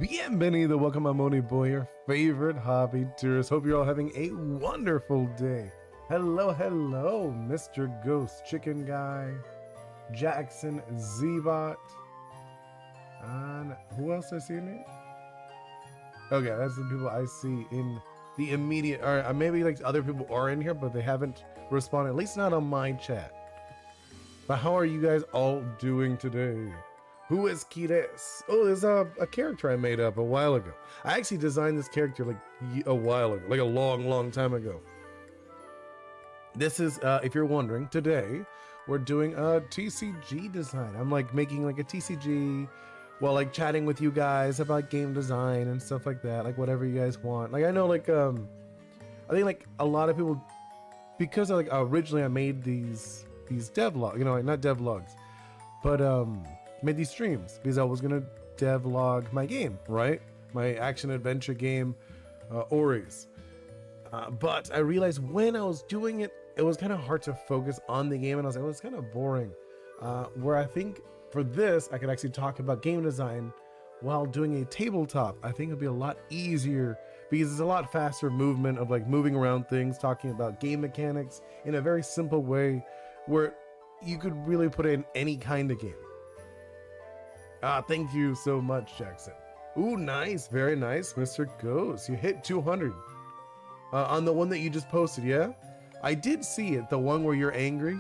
Bienvenido, welcome, I'm Oni Boi, your favorite hobby tourist. Hope you're all having a wonderful day. Hello, Mr. Ghost Chicken Guy, Jackson, Zbot, and who else I see in here? Okay, that's the people I see in the immediate, or maybe like other people are in here, but they haven't responded, at least not on my chat. But how are you guys all doing today? Who is Kires? Oh, there's a character I made up a while ago. I actually designed this character like a while ago, like a long time ago. This is, if you're wondering, today we're doing a TCG design. I'm like making like a TCG while like chatting with you guys about game design and stuff like that, like whatever you guys want. Like I know like, I think like a lot of people, because like originally I made these devlogs, you know, like not devlogs, but made these streams because I was gonna devlog my game, right? My action adventure game, Ori's. But I realized when I was doing it, it was kind of hard to focus on the game, and I was like, well, it's kind of boring. Where I think for this, I could actually talk about game design while doing a tabletop. I think it'd be a lot easier because it's a lot faster movement of like moving around things, talking about game mechanics in a very simple way where you could really put in any kind of game. Thank you so much, Jackson. Ooh, nice, very nice, Mr. Ghost. You hit 200 on the one that you just posted, yeah? I did see it, the one where you're angry.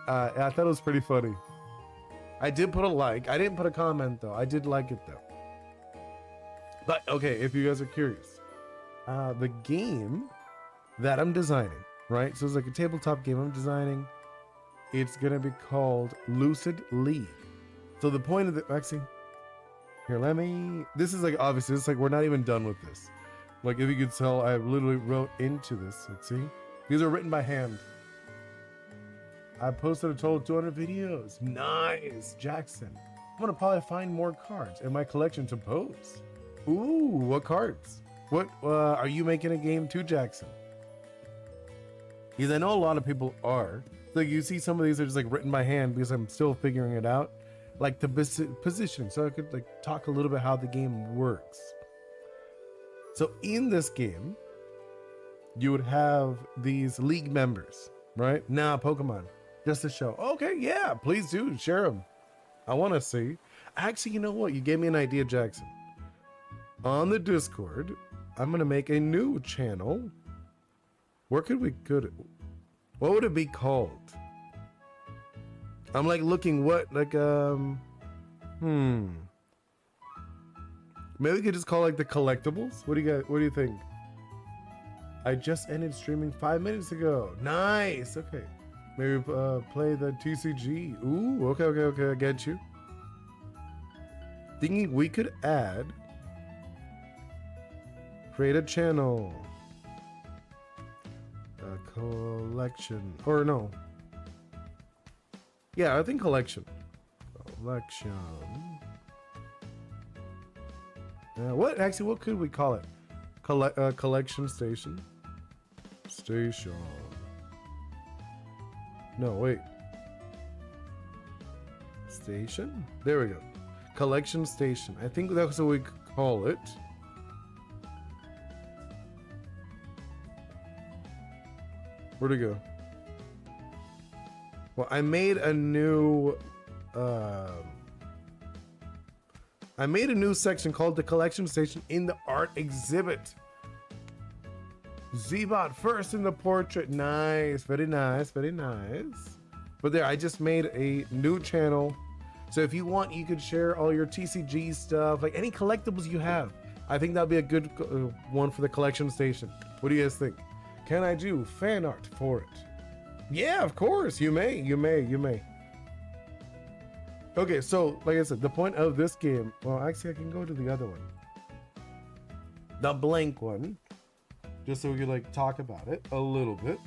I thought it was pretty funny. I did put a like. I didn't put a comment though. I did like it though. But okay, if you guys are curious, the game that I'm designing, right? So it's like a tabletop game I'm designing. It's gonna be called Lucid League. So the point of the, actually, here, this is like, obviously, it's like, we're not even done with this. Like, if you could tell, I literally wrote into this, let's see. These are written by hand. I posted a total of 200 videos. Nice, Jackson. I'm gonna probably find more cards in my collection to post. Ooh, what cards? What, are you making a game too, Jackson? Because I know a lot of people are. Like, you see some of these are just like written by hand because I'm still figuring it out. Like the positioning, so I could like talk a little bit how the game works. So in this game, you would have these league members, right? Now, Pokemon, just to show. Okay, yeah, please do share them. I want to see. Actually, you know what? You gave me an idea, Jackson. On the Discord, I'm gonna make a new channel. Where could we what would it be called? I'm like looking what, like, maybe we could just call like the collectibles. What do you think? I just ended streaming 5 minutes ago. Nice. Okay. Maybe play the TCG. Ooh, okay, I get you. Thinking we could create a channel. A collection, or no. Yeah, I think collection. What could we call it? Collection station. No, wait. Station? There we go. Collection station. I think that's what we call it. Where'd it go? Well, I made a new section called the collection station in the art exhibit. Zbot first in the portrait. Nice, very nice. But there, I just made a new channel. So if you want, you could share all your TCG stuff, like any collectibles you have. I think that'd be a good one for the collection station. What do you guys think? Can I do fan art for it? Yeah, of course, you may. Okay, so like I said, the point of this game, well, actually I can go to the other one. The blank one, just so we could like talk about it a little bit.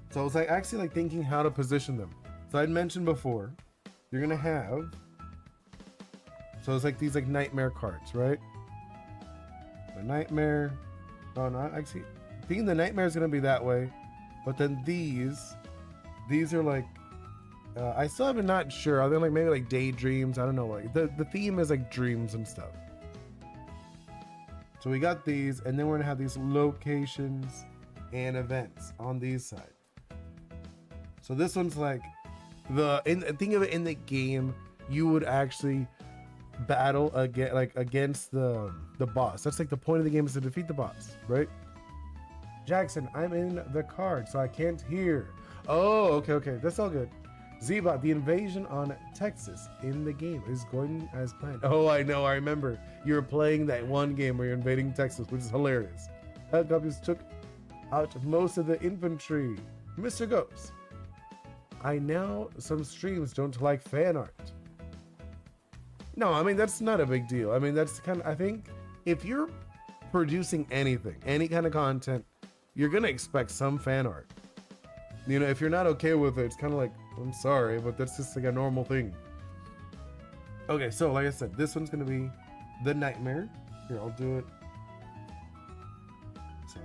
So it's like actually like thinking how to position them. So I'd mentioned before, you're gonna have, so it's like these like nightmare cards, right? The nightmare, oh no, actually, thinking the nightmare is gonna be that way. But then these are like I still am not sure. I think like maybe like daydreams. I don't know. Like the theme is like dreams and stuff. So we got these, and then we're gonna have these locations and events on these side. So this one's like think of it in the game, you would actually battle against the boss. That's like the point of the game, is to defeat the boss, right? Jackson, I'm in the card, so I can't hear. Oh, okay, that's all good. Zebot, the invasion on Texas in the game is going as planned. Oh, I know, I remember. You were playing that one game where you're invading Texas, which is hilarious. Helicopters took out most of the infantry. Mr. Ghost, I know some streams don't like fan art. No, I mean, that's not a big deal. I mean, that's kind of, I think if you're producing anything, any kind of content, you're gonna expect some fan art. You know, if you're not okay with it, it's kind of like, I'm sorry, but that's just like a normal thing. Okay, so like I said, this one's gonna be the nightmare. Here, I'll do it. So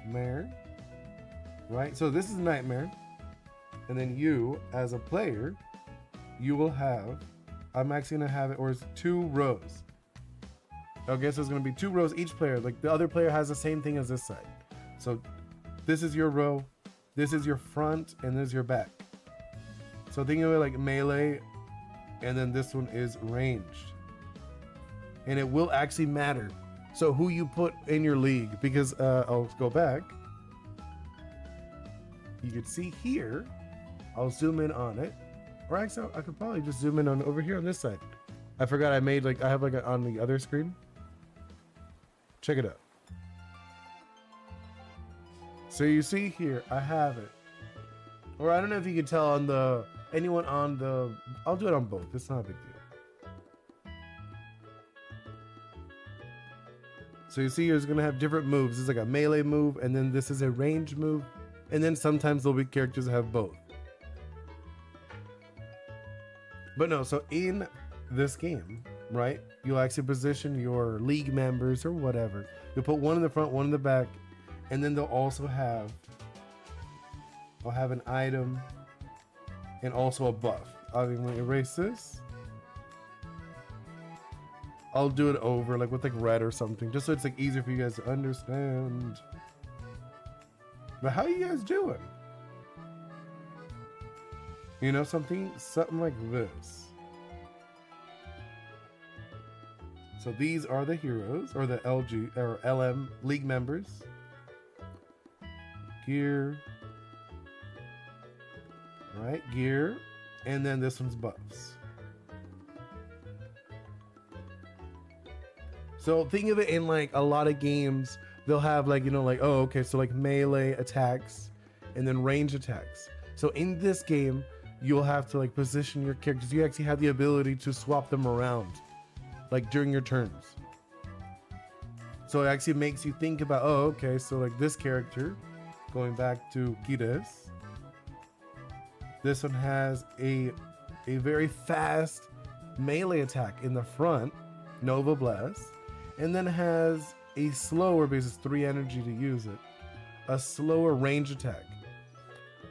nightmare, right? So this is nightmare, and then you, as a player, you will have, I'm actually gonna have it, or it's 2 rows. Okay, so it's gonna be 2 rows each player. Like the other player has the same thing as this side. So this is your row, this is your front, and this is your back. So think of it like melee, and then this one is ranged. And it will actually matter. So who you put in your league, because I'll go back. You can see here, I'll zoom in on it. Or actually, I could probably just zoom in on over here on this side. I forgot I made like, I have like on the other screen. Check it out. So you see here, I have it. Or I don't know if you can tell on the, anyone on the, I'll do it on both. It's not a big deal. So you see here, it's gonna have different moves. It's like a melee move, and then this is a range move. And then sometimes there'll be characters that have both. But no, so in this game, right, you'll actually position your league members or whatever. You'll put one in the front, one in the back, and then they'll also have, I'll have an item and also a buff. I'll even erase this. I'll do it over like with like red or something, just so it's like easier for you guys to understand. But how you guys doing? You know, something like this. So these are the heroes, or the LG or LM league members. Gear. Right, gear. And then this one's buffs. So think of it in like a lot of games, they'll have like, you know, like, oh, okay, so like melee attacks and then range attacks. So in this game, you'll have to like position your characters. You actually have the ability to swap them around like during your turns. So it actually makes you think about, oh, okay, so like this character, going back to Kides, this one has a very fast melee attack in the front, Nova Blast, and then has a slower, because it's 3 energy to use it, a slower range attack.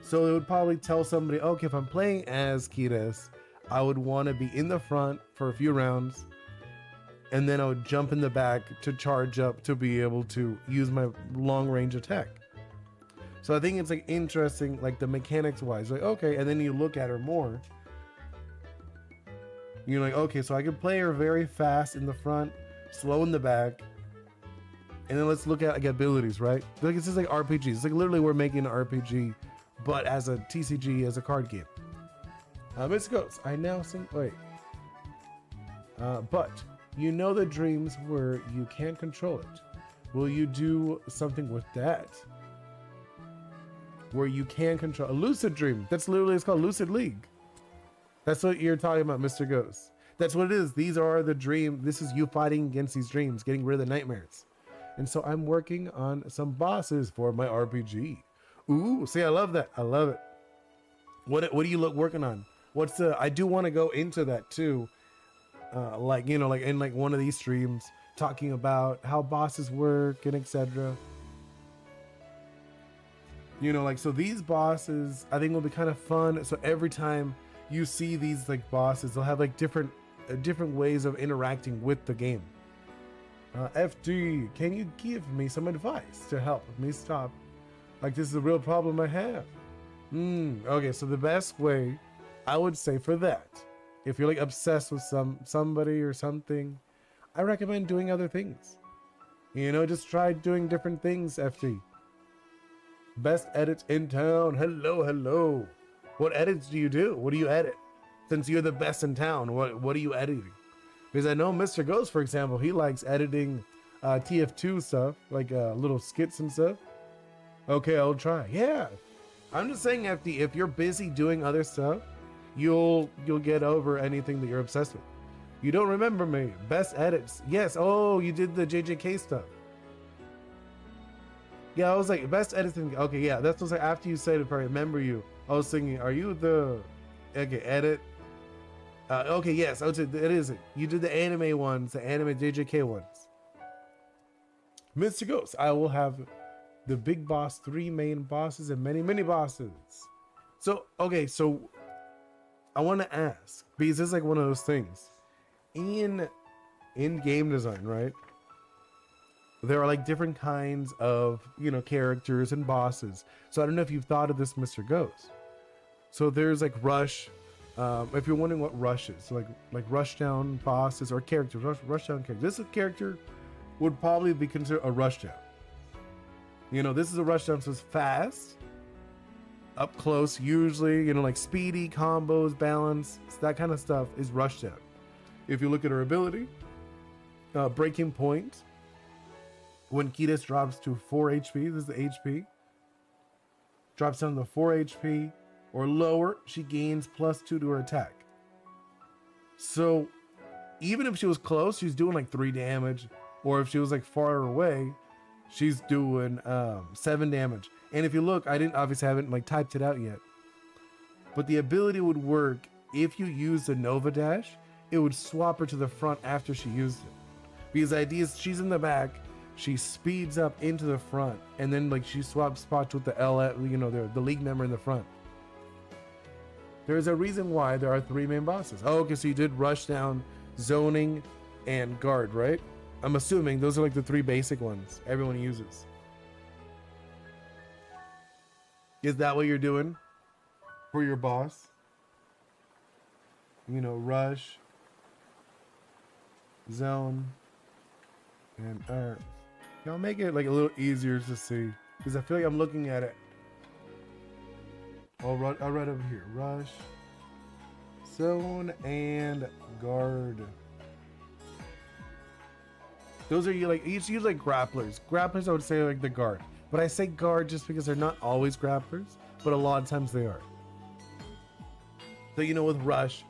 So it would probably tell somebody, okay, if I'm playing as Kides, I would want to be in the front for a few rounds, and then I would jump in the back to charge up to be able to use my long range attack. So I think it's like interesting, like the mechanics wise, like, okay, and then you look at her more. You're like, okay, so I can play her very fast in the front, slow in the back, and then let's look at like abilities, right? Like it's just like RPGs. It's like literally we're making an RPG, but as a TCG, as a card game. Miss Ghost, I now think, wait. But you know the dreams where you can't control it. Will you do something with that? Where you can control a lucid dream. That's literally, it's called Lucid League. That's what you're talking about, Mr. Ghost. That's what it is. These are the dream. This is you fighting against these dreams, getting rid of the nightmares. And so I'm working on some bosses for my RPG. Ooh, see, I love that. I love it. What are you working on? What's the, I do want to go into that too. Like, you know, like in like one of these streams, talking about how bosses work and etc. You know, like, so these bosses I think will be kind of fun. So every time you see these like bosses, they'll have like different ways of interacting with the game. FD, can you give me some advice to help me stop? Like, this is a real problem I have. Okay, so the best way I would say for that, if you're like obsessed with somebody or something, I recommend doing other things. You know, just try doing different things, FD. Best edits in town. Hello, hello. What edits do you do? What do you edit? Since you're the best in town, what are you editing? Because I know Mr. Ghost, for example, he likes editing TF2 stuff, like little skits and stuff. Okay, I'll try. Yeah. I'm just saying, FD, if you're busy doing other stuff, you'll get over anything that you're obsessed with. You don't remember me. Best edits. Yes. Oh, you did the JJK stuff. Yeah, I was like, best editing. Okay, yeah, that's what I was like, after you said it, I remember you. I was thinking, are you the, okay, edit? Okay, yes, it is. You did the anime ones, the anime JJK ones. Mr. Ghost, I will have the big boss, 3 main bosses, and many mini bosses. So, okay, so I want to ask, because this is like one of those things. In game design, right? There are like different kinds of, you know, characters and bosses. So I don't know if you've thought of this, Mr. Ghost. So there's like rush. If you're wondering what rush is, so like rush down bosses or characters, rush down characters. This character would probably be considered a rush down. You know, this is a rush down, so it's fast, up close, usually, you know, like speedy combos, balance, that kind of stuff is rush down. If you look at her ability, breaking point. When Kiedis drops to 4 HP, this is the HP, drops down to 4 HP or lower, she gains +2 to her attack. So even if she was close, she's doing like 3 damage, or if she was like far away, she's doing 7 damage. And if you look, I haven't like typed it out yet, but the ability would work if you use the Nova Dash. It would swap her to the front after she used it, because the idea is she's in the back. She speeds up into the front, and then like she swaps spots with the you know, the league member in the front. There's a reason why there are 3 main bosses. Oh, okay, so you did rush down, zoning, and guard, right? I'm assuming those are like the 3 basic ones everyone uses. Is that what you're doing for your boss? You know, rush, zone, and I'll make it like a little easier to see, because I feel like I'm looking at it. I'll write over here. Rush, zone, and guard. Those are like usually like grapplers. Grapplers, I would say like the guard. But I say guard just because they're not always grapplers, but a lot of times they are. So, you know, with rush,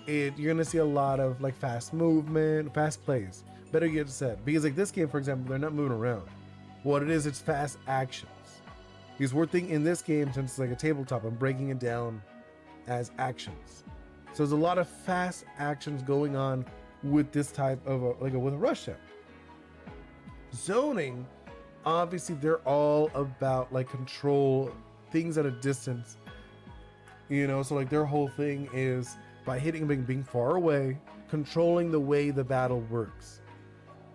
you're gonna see a lot of like fast movement, fast plays. Better get said, because like this game, for example, they're not moving around. What it is, it's fast actions. Because we're thinking in this game, since it's like a tabletop, I'm breaking it down as actions. So there's a lot of fast actions going on with this type of with a rush down. Zoning, obviously they're all about like control, things at a distance. You know, so like their whole thing is by hitting, being far away, controlling the way the battle works.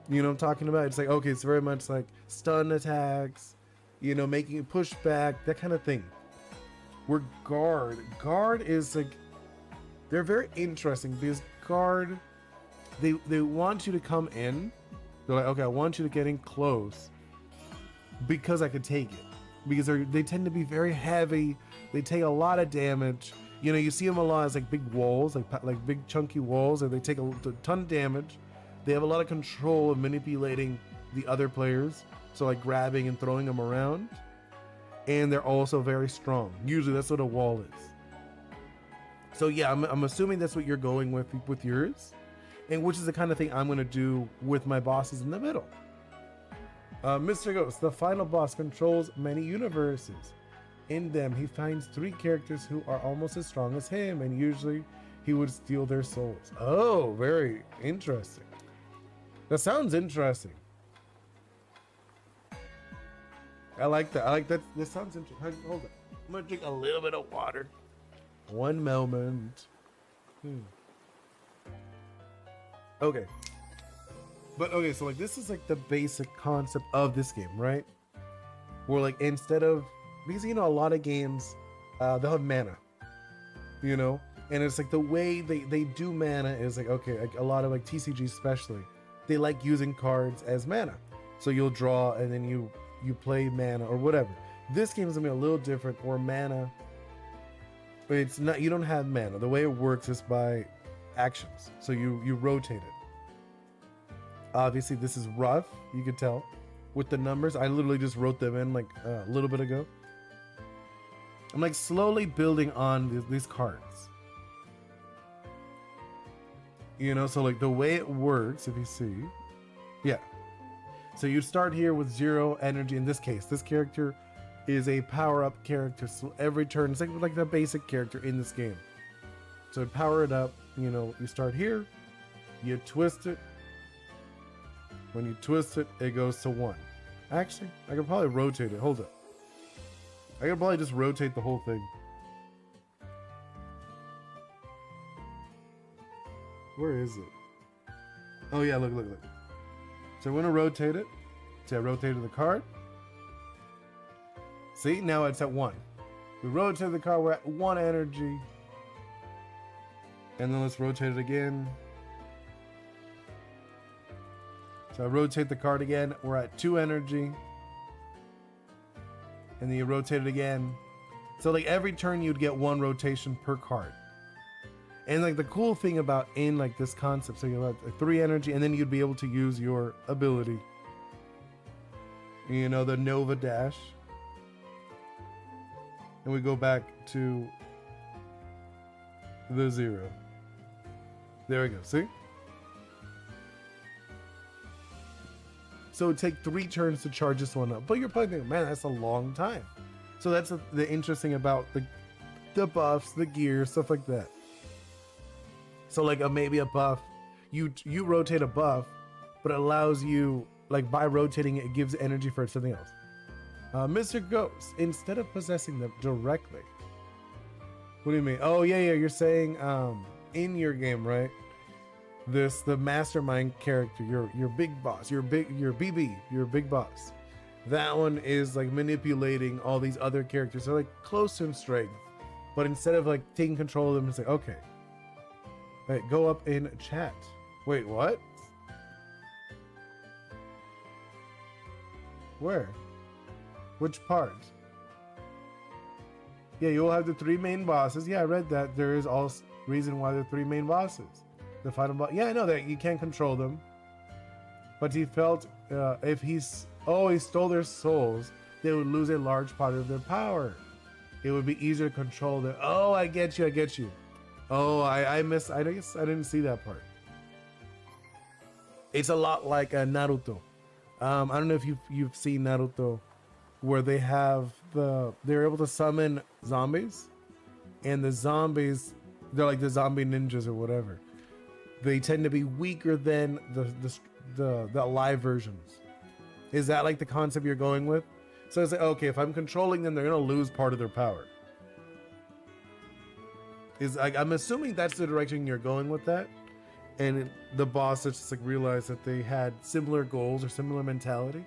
You know what I'm talking about? It's like, okay, it's very much like stun attacks, you know, making you push back, that kind of thing. Where guard is like, they're very interesting, because guard, they want you to come in. They're like, okay, I want you to get in close because I could take it. Because they tend to be very heavy. They take a lot of damage. You know, you see them a lot as like big walls, like big chunky walls, and they take a ton of damage. They have a lot of control of manipulating the other players, so like grabbing and throwing them around. And they're also very strong. Usually that's what a wall is. So yeah, I'm assuming that's what you're going with yours, and which is the kind of thing I'm going to do with my bosses in the middle. Mr. Ghost, the final boss controls many universes. In them, he finds 3 characters who are almost as strong as him, and usually he would steal their souls. Oh, very interesting. That sounds interesting. I like that. I like that. This sounds interesting. Hold on. I'm gonna drink a little bit of water. One moment. Okay. But okay, so like this is like the basic concept of this game, right? Where like instead of, because you know a lot of games, they'll have mana, you know, and it's like the way they do mana is like, okay, like a lot of like TCG especially, they like using cards as mana. So you'll draw and then you play mana or whatever. This game is gonna be a little different, where mana, but it's not, you don't have mana. The way it works is by actions. So you rotate it. Obviously this is rough, you can tell with the numbers. I literally just wrote them in like a little bit ago. I'm like slowly building on these cards, you know. So like the way it works, if you see, yeah, so you start here with 0 energy. In this case, this character is a power-up character, so every turn it's like the basic character in this game. So to power it up, you know, you start here, you twist it. When you twist it, it goes to 1. Actually, I could probably rotate it. Hold up. I could probably just rotate the whole thing. Where is it? Oh yeah, look. So I'm gonna rotate it. See, I rotated the card. See, now it's at 1. We rotated the card, we're at 1 energy. And then let's rotate it again. So I rotate the card again, we're at 2 energy. And then you rotate it again. So like every turn you'd get 1 rotation per card. And like the cool thing about in like this concept, so you have 3 energy and then you'd be able to use your ability. You know, the Nova Dash. And we go back to the 0. There we go, see? So it'd take 3 turns to charge this one up. But you're probably thinking, man, that's a long time. So that's the interesting about the buffs, the gear, stuff like that. So like maybe a buff, you rotate a buff, but it allows you, like by rotating it, it gives energy for something else. Mr. Ghost, instead of possessing them directly. What do you mean? Oh yeah, you're saying in your game, right? The mastermind character, your big boss, your BB, your big boss. That one is like manipulating all these other characters. They're like close to him strength, but instead of like taking control of them, it's like, okay, wait, go up in chat. Wait, what? Where? Which part? Yeah, you will have the 3 main bosses. Yeah, I read that. There is also reason why there are 3 main bosses. The final boss. Yeah, I know that you can't control them. But he felt if he stole their souls, they would lose a large part of their power. It would be easier to control them. Oh, I get you. Oh, I guess I didn't see that part. It's a lot like Naruto. I don't know if you've seen Naruto, where they have they're able to summon zombies, and the zombies, they're like the zombie ninjas or whatever. They tend to be weaker than the alive versions. Is that like the concept you're going with? So it's like, okay, if I'm controlling them, they're gonna lose part of their power. I'm assuming that's the direction you're going with that. And the boss just like realized that they had similar goals or similar mentality.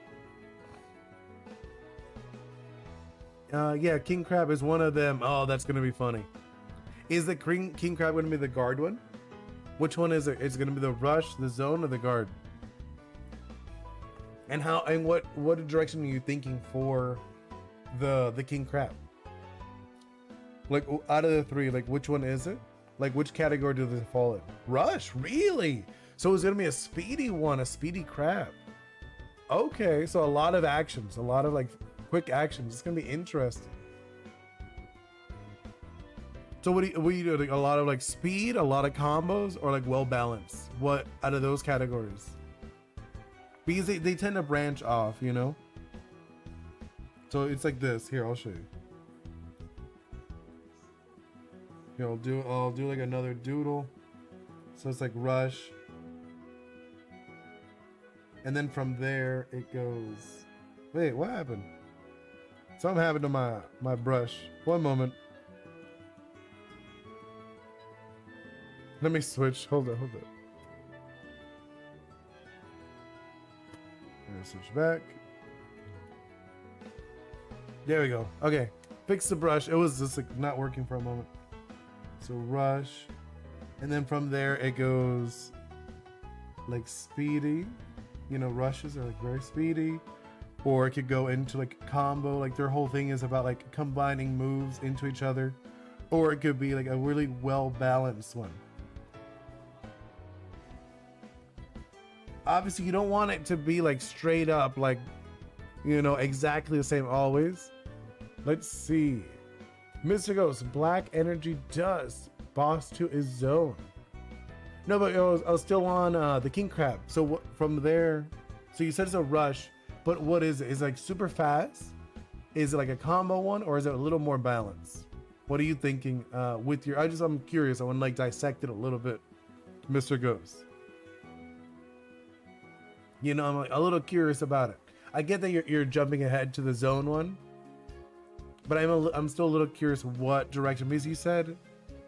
Yeah, King Crab is one of them. Oh, that's gonna be funny. Is the King Crab gonna be the guard one? Which one is it? It's gonna be the rush, the zone, or the guard? And what direction are you thinking for the King Crab? Like out of the 3, like which one is it? Like which category do they fall in? Rush, really? So it's gonna be a speedy one, a speedy crab. Okay, so a lot of actions, a lot of like quick actions. It's gonna be interesting. So what do you do? Like a lot of like speed, a lot of combos, or like well balanced? What out of those categories? Because they tend to branch off, you know? So it's like this. Here, I'll show you. Here, I'll do like another doodle. So it's like rush. And then from there it goes. Wait, what happened? Something happened to my brush. One moment. Let me switch. Hold on. Switch back. There we go. Okay. Fix the brush. It was just like not working for a moment. So rush. And then from there it goes like speedy. You know, rushes are like very speedy. Or it could go into like combo. Like their whole thing is about like combining moves into each other. Or it could be like a really well balanced one. Obviously you don't want it to be like straight up like, you know, exactly the same always. Let's see. Mr. Ghost, black energy dust. Boss 2 is zone. No, but I was still on the king crab. So from there, so you said it's a rush, but what is it? Is it like super fast? Is it like a combo one, or is it a little more balanced? What are you thinking with your, I'm curious. I want to like dissect it a little bit, Mr. Ghost. You know, I'm like a little curious about it. I get that you're jumping ahead to the zone one, but I'm still a little curious what direction, because you said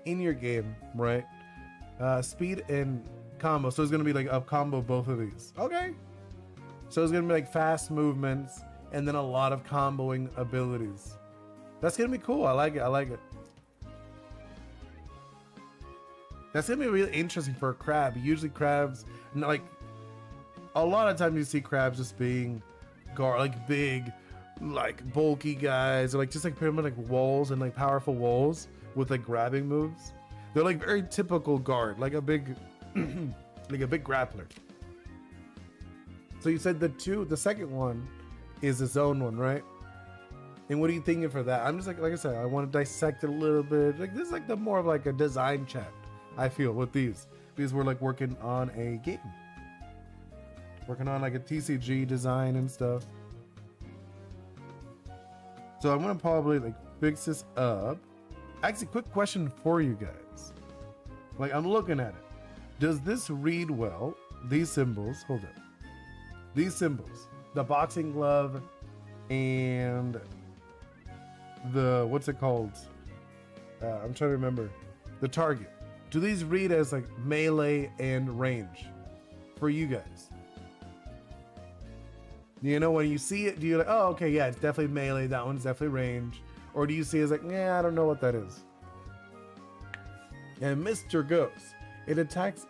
in your game, right? Speed and combo. So it's gonna be like a combo both of these. Okay. So it's gonna be like fast movements and then a lot of comboing abilities. That's gonna be cool. I like it. That's gonna be really interesting for a crab. Usually crabs, like a lot of times you see crabs just being like big, like bulky guys, or like just like pretty much like walls and like powerful walls with like grabbing moves. They're like very typical guard, like a big, like a big grappler. So you said the second one is the zone one, right? And what are you thinking for that? I'm just like I said, I want to dissect it a little bit. Like this is like the more of like a design chat, I feel, with these, because we're like working on a game. Working on like a TCG design and stuff. So I'm gonna probably like fix this up. Actually, quick question for you guys. Like I'm looking at it. Does this read well? These symbols, hold up. These symbols, the boxing glove and the, what's it called? I'm trying to remember. The target. Do these read as like melee and range for you guys? You know, when you see it, do you like, oh, okay, yeah, it's definitely melee. That one's definitely range. Or do you see it as like, yeah, I don't know what that is. And Mr. Ghost, it attacks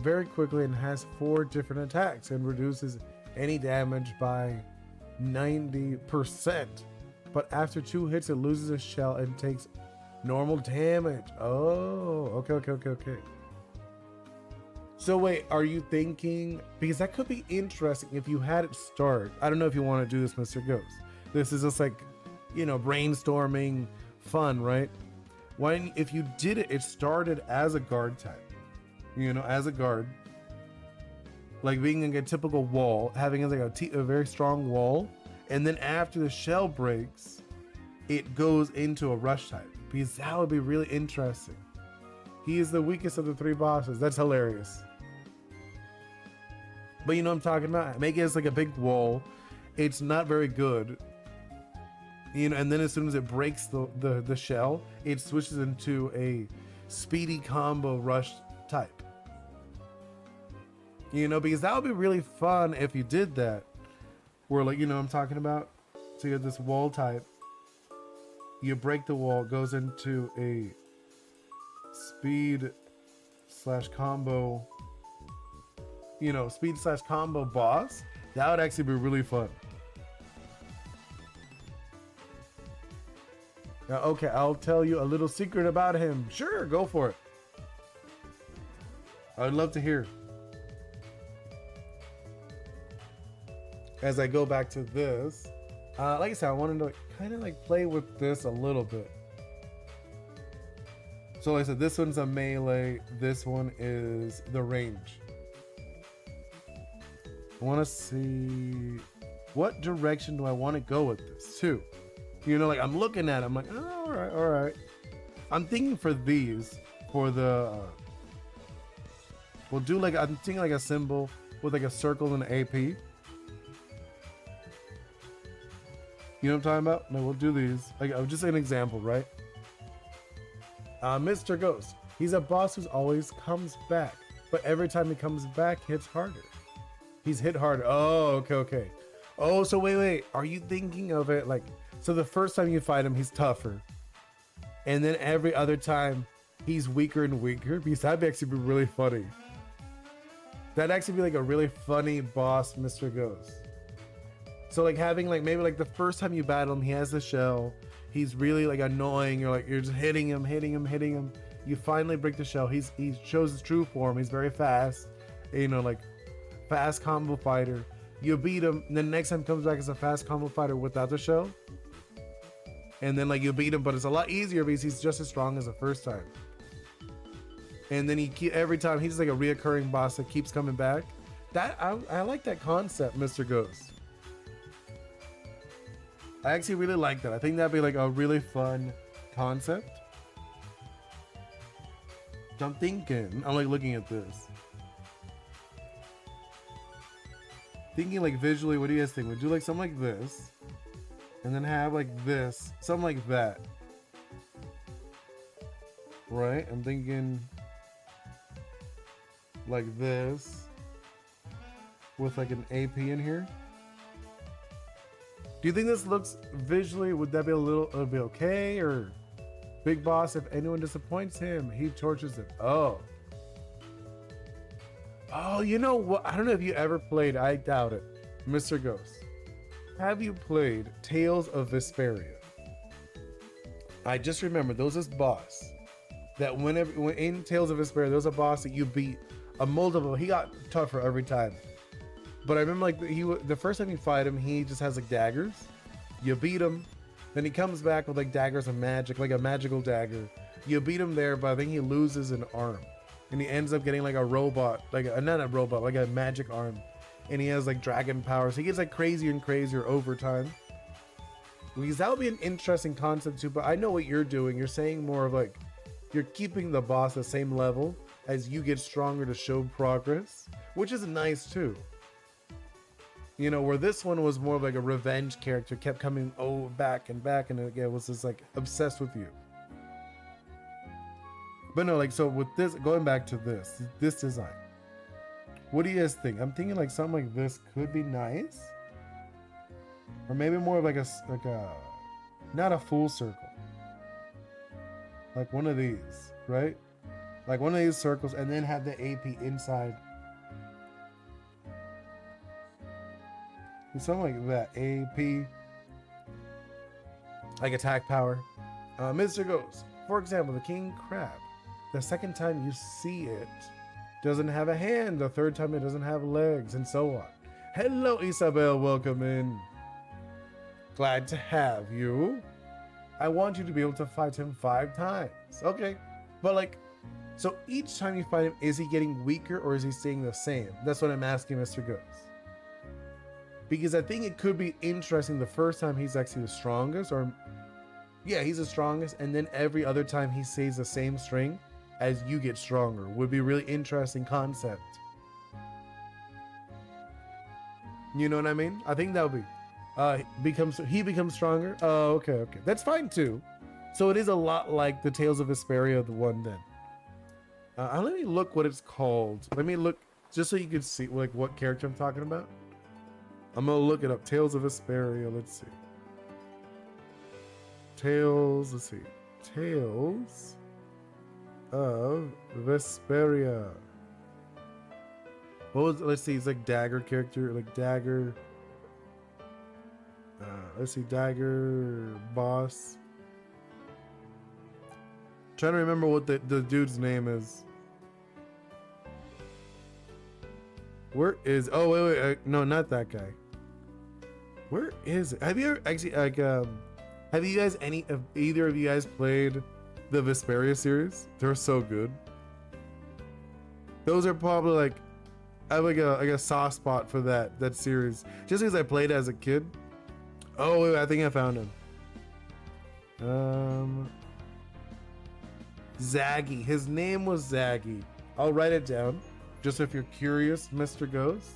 very quickly and has 4 different attacks and reduces any damage by 90%. But after 2 hits, it loses a shell and takes normal damage. Oh, okay. So wait, are you thinking, because that could be interesting if you had it start. I don't know if you want to do this, Mr. Ghost. This is just like, you know, brainstorming fun, right? When, if you did it, it started as a guard type, you know, as a guard, like being like a typical wall, having like a very strong wall. And then after the shell breaks, it goes into a rush type, because that would be really interesting. He is the weakest of the 3 bosses. That's hilarious. But you know what I'm talking about? Make it as like a big wall. It's not very good. You know, and then as soon as it breaks the shell, it switches into a speedy combo rush type. You know, because that would be really fun if you did that. Where, like, you know what I'm talking about? So you have this wall type. You break the wall, it goes into a speed / combo, you know, speed / combo boss. That would actually be really fun. Now, okay, I'll tell you a little secret about him. Sure, go for it. I would love to hear. As I go back to this, like I said, I wanted to kind of like play with this a little bit. So like I said, this one's a melee. This one is the range. I want to see what direction do I want to go with this too. You know, like I'm looking at it, I'm like, oh, all right. I'm thinking for these, for the, we'll do like, I'm thinking like a symbol with like a circle and an AP. You You know what I'm talking about? No, we'll do these. Like, just an example, right? Mr. Ghost. He's a boss who always comes back, but every time he comes back, hits harder. He's hit harder. Oh, okay. Oh, so wait. Are you thinking of it like, so the first time you fight him, he's tougher. And then every other time, he's weaker and weaker? Because that'd actually be really funny. That'd actually be like a really funny boss, Mr. Ghost. So like having like, maybe like the first time you battle him, he has the shell. He's really like annoying. You're just hitting him. You finally break the shell. He shows his true form. He's very fast. You know, like fast combo fighter. You beat him. And then next time comes back as a fast combo fighter without the shell. And then like you beat him, but it's a lot easier because he's just as strong as the first time. And then every time he's like a reoccurring boss that keeps coming back. That I like that concept, Mr. Ghost. I actually really like that. I think that'd be like a really fun concept. So I'm thinking, I'm like looking at this. Thinking like visually, what do you guys think? Would you like something like this? And then have like this, something like that. Right? I'm thinking like this with like an AP in here. Do you think this looks visually, would that be it'll be okay? Or big boss, if anyone disappoints him, he tortures them. Oh, you know what? I don't know if you ever played, I doubt it, Mr. Ghost. Have you played Tales of Vesperia? I just remember there was this boss that when in Tales of Vesperia, there was a boss that you beat a multiple. He got tougher every time. But I remember like the first time you fight him, he just has like daggers. You beat him, then he comes back with like daggers of magic, like a magical dagger. You beat him there, but I think he loses an arm. And he ends up getting like a robot, not a robot, like a magic arm. And he has like dragon powers. He gets like crazier and crazier over time. Because that would be an interesting concept too, but I know what you're doing. You're saying more of like, you're keeping the boss the same level as you get stronger to show progress, which is nice too. You know, where this one was more of like a revenge character, kept coming back, and again was just like obsessed with you. But no, like, so with this, going back to this design, what do you guys think? I'm thinking like something like this could be nice, or maybe more of like a not a full circle, like one of these, right? Like one of these circles, and then have the AP inside. Something like that. AP, like attack power. Mr. Ghost, for example, the king crab. The second time you see it, doesn't have a hand. The third time it doesn't have legs, and so on. Hello, Isabel. Welcome in. Glad to have you. I want you to be able to fight him 5 times. Okay, but like, so each time you fight him, is he getting weaker or is he staying the same? That's what I'm asking, Mr. Ghost. Because I think it could be interesting the first time he's actually the strongest, or yeah, he's the strongest, and then every other time he stays the same strength as you get stronger. Would be a really interesting concept. You know what I mean? I think that would be he becomes stronger. Oh, okay. That's fine too. So it is a lot like the Tales of Vesperia, the one then. Let me look what it's called. Let me look just so you can see like what character I'm talking about. I'm gonna look it up. Tales of Vesperia. Let's see. Tales. Let's see. Tales of Vesperia. What was? Let's see. It's like dagger character. Like dagger. Let's see. Dagger boss. Trying to remember what the dude's name is. Where is? Oh wait. No, not that guy. Where is it? Have you ever actually like have you guys either of you guys played the Vesperia series? They're so good. Those are probably like, I have like a soft spot for that series just because I played it as a kid. Oh wait, I think I found him. Zaggy. His name was Zaggy. I'll write it down just if you're curious, Mr. Ghost.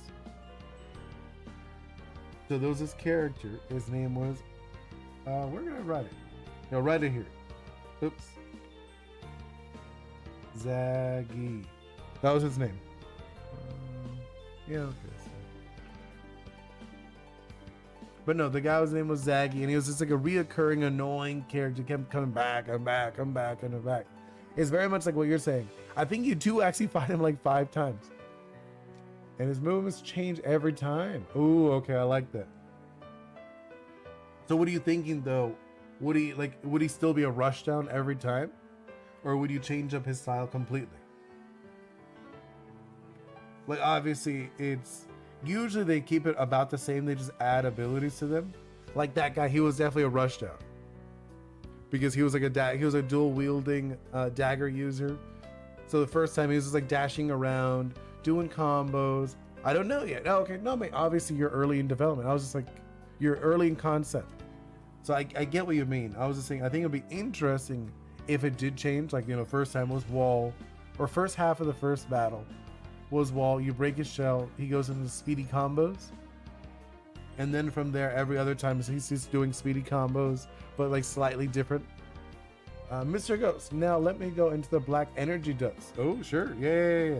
So there was this character, his name was We're gonna write it. No, write it here. Oops. Zaggy. That was his name. Yeah, okay. But no, the guy's name was Zaggy, and he was just like a reoccurring annoying character. Kept coming back and back and back and back. It's very much like what you're saying. I think you do actually fight him like 5 times. And his movements change every time. Ooh, okay, I like that. So what are you thinking though? Would he still be a rushdown every time? Or would you change up his style completely? Like obviously it's usually they keep it about the same, they just add abilities to them. Like that guy, he was definitely a rushdown. Because he was like a dual wielding dagger user. So the first time he was just like dashing around, doing combos. I don't know yet. Oh, okay, no, mate. Obviously you're early in development. I was just like, you're early in concept. So I get what you mean. I was just saying, I think it'd be interesting if it did change. Like, you know, first time was wall, or first half of the first battle was wall. You break his shell, he goes into speedy combos. And then from there, every other time he's just doing speedy combos, but like slightly different. Mr. Ghost, now let me go into the black energy dust. Oh, sure. Yeah.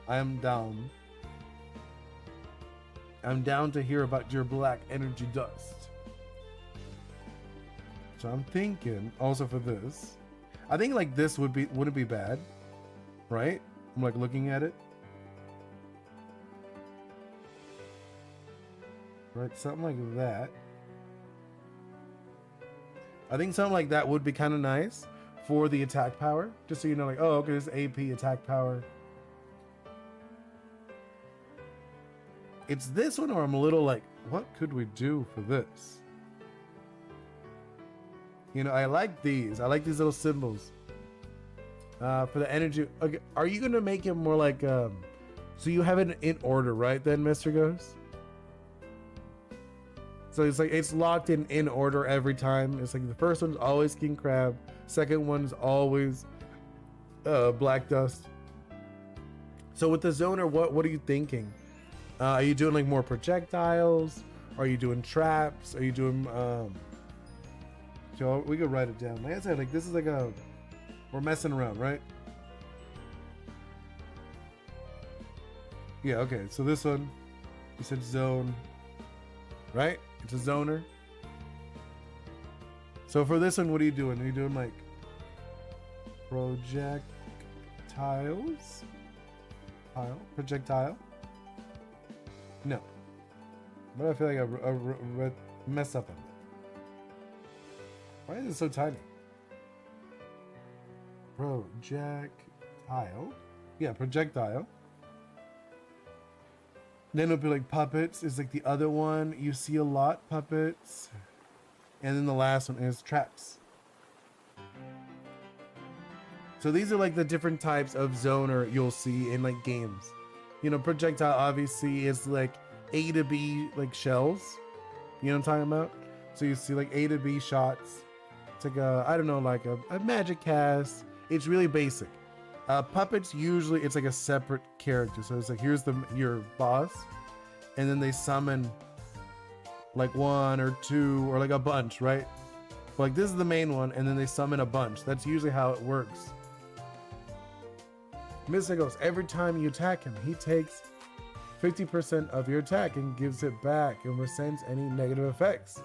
I am down. I'm down to hear about your black energy dust. So I'm thinking also for this, I think like this wouldn't be bad, right? I'm like looking at it. Right, something like that. I think something like that would be kind of nice for the attack power. Just so you know, like, oh, okay, this is AP attack power. It's this one, or I'm a little like, what could we do for this? You know, I like these. I like these little symbols. For the energy. Okay, are you gonna make it more like so you have it in order, right? Then, Mr. Ghost. So it's like it's locked in order every time. It's like the first one's always King Crab, second one's always Black Dust. So with the zoner, what are you thinking? Are you doing like more projectiles? Are you doing traps? Are you doing so we could write it down. Like I said, like this is like we're messing around, right? Yeah, okay. So this one, you said zone, right? It's a zoner. So for this one, what are you doing? Are you doing like projectile? No. But I feel like I messed up on that. Why is it so tiny? Projectile. Yeah, projectile. Then it'll be like puppets is like the other one. You see a lot, puppets. And then the last one is traps. So these are like the different types of zoner you'll see in like games. You know, projectile obviously is like A to B like shells. You know what I'm talking about? So you see like A to B shots. It's like I don't know, like a magic cast. It's really basic. Puppets usually it's like a separate character. So it's like here's your boss, and then they summon like 1 or 2 or like a bunch, right? But like this is the main one, and then they summon a bunch. That's usually how it works. Mr. Ghost, every time you attack him, he takes 50% of your attack and gives it back and resents any negative effects.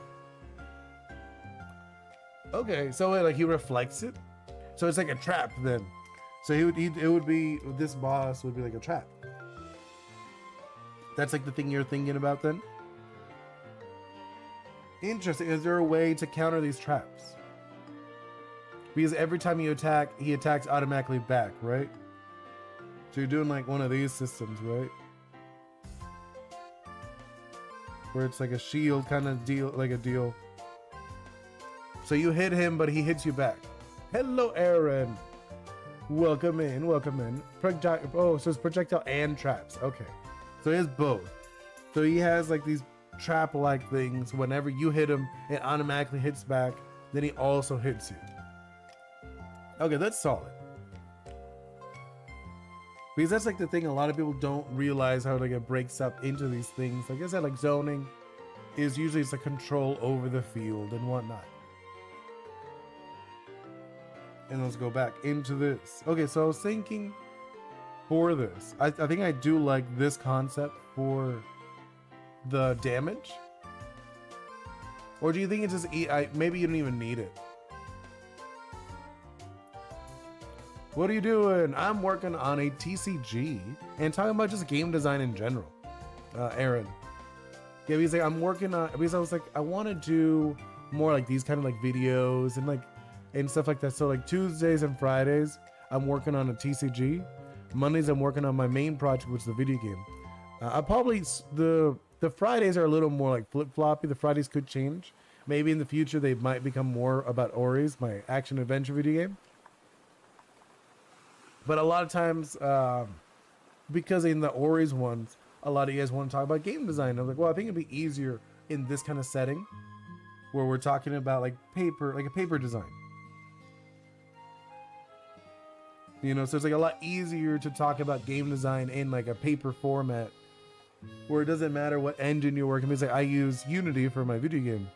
Okay, so like he reflects it. So it's like a trap then. So it would be, this boss would be like a trap. That's like the thing you're thinking about then? Interesting. Is there a way to counter these traps? Because every time you attack, he attacks automatically back, right? So you're doing like one of these systems, right? Where it's like a shield kind of deal, like a deal. So you hit him, but he hits you back. Hello, Aaron. Welcome in, welcome in. Oh, so it's projectile and traps. Okay. So he has both. So he has like these trap-like things. Whenever you hit him, it automatically hits back. Then he also hits you. Okay, that's solid. Because that's like the thing, a lot of people don't realize how like it breaks up into these things. Like I said, like zoning is usually it's a control over the field and whatnot. And let's go back into this. Okay, so I was thinking for this, I think I do like this concept for the damage. Or do you think it's just maybe you don't even need it? What are you doing? I'm working on a TCG and talking about just game design in general. Aaron. Yeah, he's like, I'm working on, because I was like, I want to do more like these kind of like videos and stuff like that. So like Tuesdays and Fridays, I'm working on a TCG. Mondays, I'm working on my main project, which is the video game. I probably, the Fridays are a little more like flip-floppy. The Fridays could change. Maybe in the future, they might become more about Ori's, my action-adventure video game. But a lot of times, because in the Ori's ones, a lot of you guys want to talk about game design. I'm like, well, I think it'd be easier in this kind of setting where we're talking about like a paper design. You know, so it's like a lot easier to talk about game design in like a paper format where it doesn't matter what engine you're working with. Like I use Unity for my video game.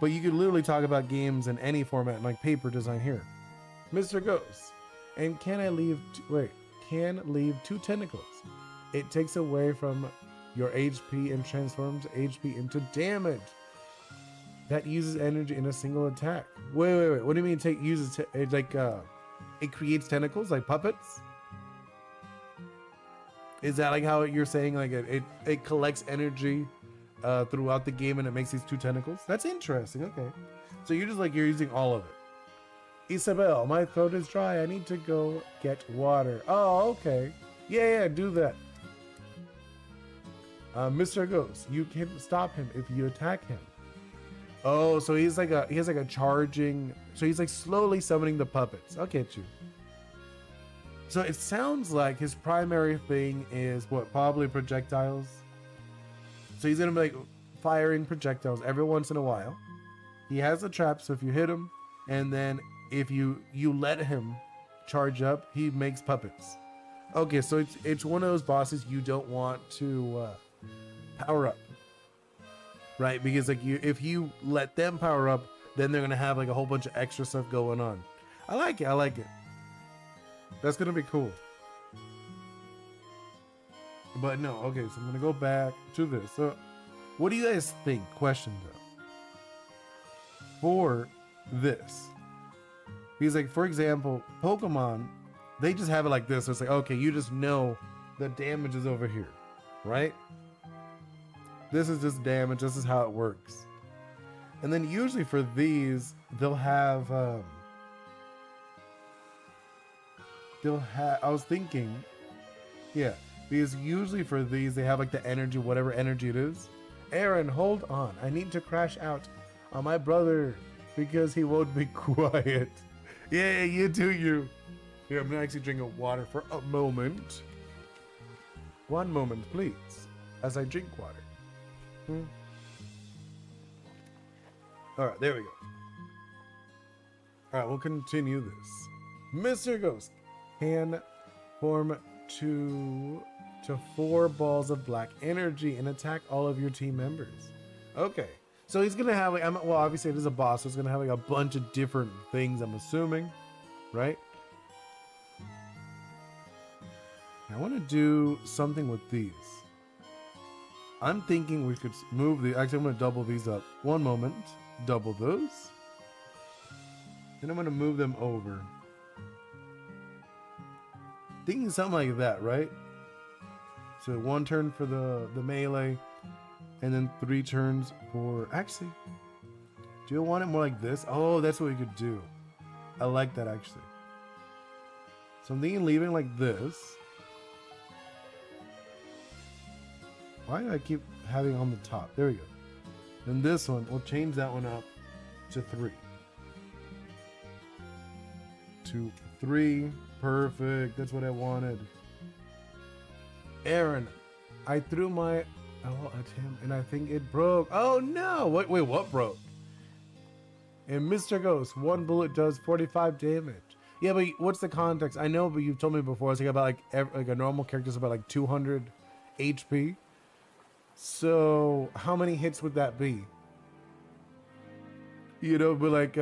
But you could literally talk about games in any format like paper design here. Mr. Ghost. And can leave 2 tentacles. It takes away from your HP and transforms HP into damage. That uses energy in a single attack. Wait. What do you mean it creates tentacles like puppets? Is that like how you're saying like it collects energy throughout the game and it makes these 2 tentacles? That's interesting. Okay. So you're using all of it. Isabel, my throat is dry. I need to go get water. Oh, okay. Yeah, do that. Mr. Ghost, you can stop him if you attack him. Oh, so he has like a charging. So he's like slowly summoning the puppets. I'll get you. So it sounds like his primary thing is what? Probably projectiles. So he's gonna be like firing projectiles every once in a while. He has a trap, so if you hit him, and then if you let him charge up, he makes puppets. Okay, so it's one of those bosses you don't want to power up, right? Because like if you let them power up, then they're gonna have like a whole bunch of extra stuff going on. I like it. That's gonna be cool. But no, okay, so I'm gonna go back to this. So what do you guys think? Question though. For this. Because like, for example, Pokemon, they just have it like this. So it's like, okay, you just know the damage is over here, right? This is just damage. This is how it works. And then usually for these, they'll have, I was thinking, yeah, because usually for these, they have like the energy, whatever energy it is. Aaron, hold on. I need to crash out on my brother because he won't be quiet. Yeah, you do you. Here, I'm gonna actually drink water for a moment. 1 moment, please, as I drink water. All right, there we go. All right, we'll continue this. Mr. Ghost can form 2 to 4 balls of black energy and attack all of your team members. Okay. So he's gonna have like, well, obviously it is a boss, so it's gonna have like a bunch of different things, I'm assuming, right? I want to do something with these. I'm thinking we could move the. Actually, I'm gonna double these up. 1 moment, double those. Then I'm gonna move them over. Thinking something like that, right? So 1 turn for the melee. And then 3 turns for... Actually, do you want it more like this? Oh, that's what we could do. I like that, actually. So I'm thinking leaving like this. Why do I keep having on the top? There we go. Then this one, we'll change that one up to 3. 2, 3. Perfect. That's what I wanted. Aaron, I threw my... at him and I think it broke. Oh no! Wait, what broke? And Mr. Ghost, 1 bullet does 45 damage. Yeah, but what's the context? I know, but you've told me before. It's like about like a normal character's about like 200 HP. So how many hits would that be? You know, but like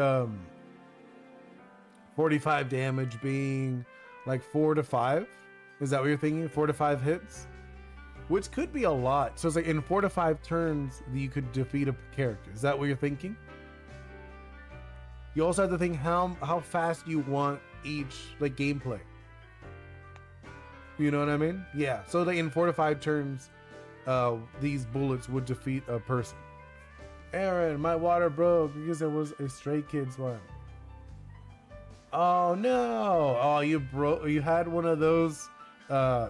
45 damage being like 4 to 5. Is that what you're thinking? 4 to 5 hits? Which could be a lot. So it's like in 4 to 5 turns you could defeat a character. Is that what you're thinking? You also have to think how fast you want each like gameplay. You know what I mean? Yeah. So like in 4 to 5 turns, these bullets would defeat a person. Aaron, my water broke because it was a Stray Kids one. Oh no! Oh, you had one of those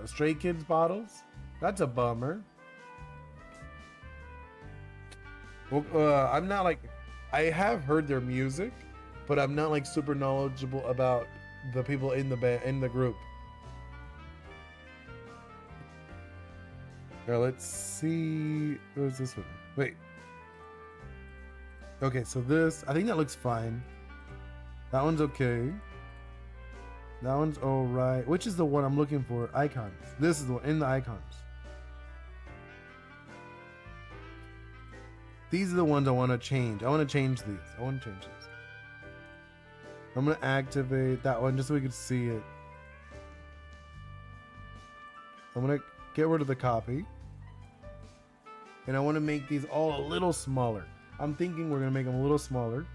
Stray Kids bottles? That's a bummer. Well, I'm not like, I have heard their music, but I'm not like super knowledgeable about the people in the group. Now let's see. What's this one? Wait. Okay, so this, I think that looks fine. That one's okay. That one's alright. Which is the one I'm looking for? Icons. This is the one in the icons. These are the ones I want to change. I want to change these. I'm going to activate that one just so we can see it. I'm going to get rid of the copy. And I want to make these all a little smaller. I'm thinking we're going to make them a little smaller.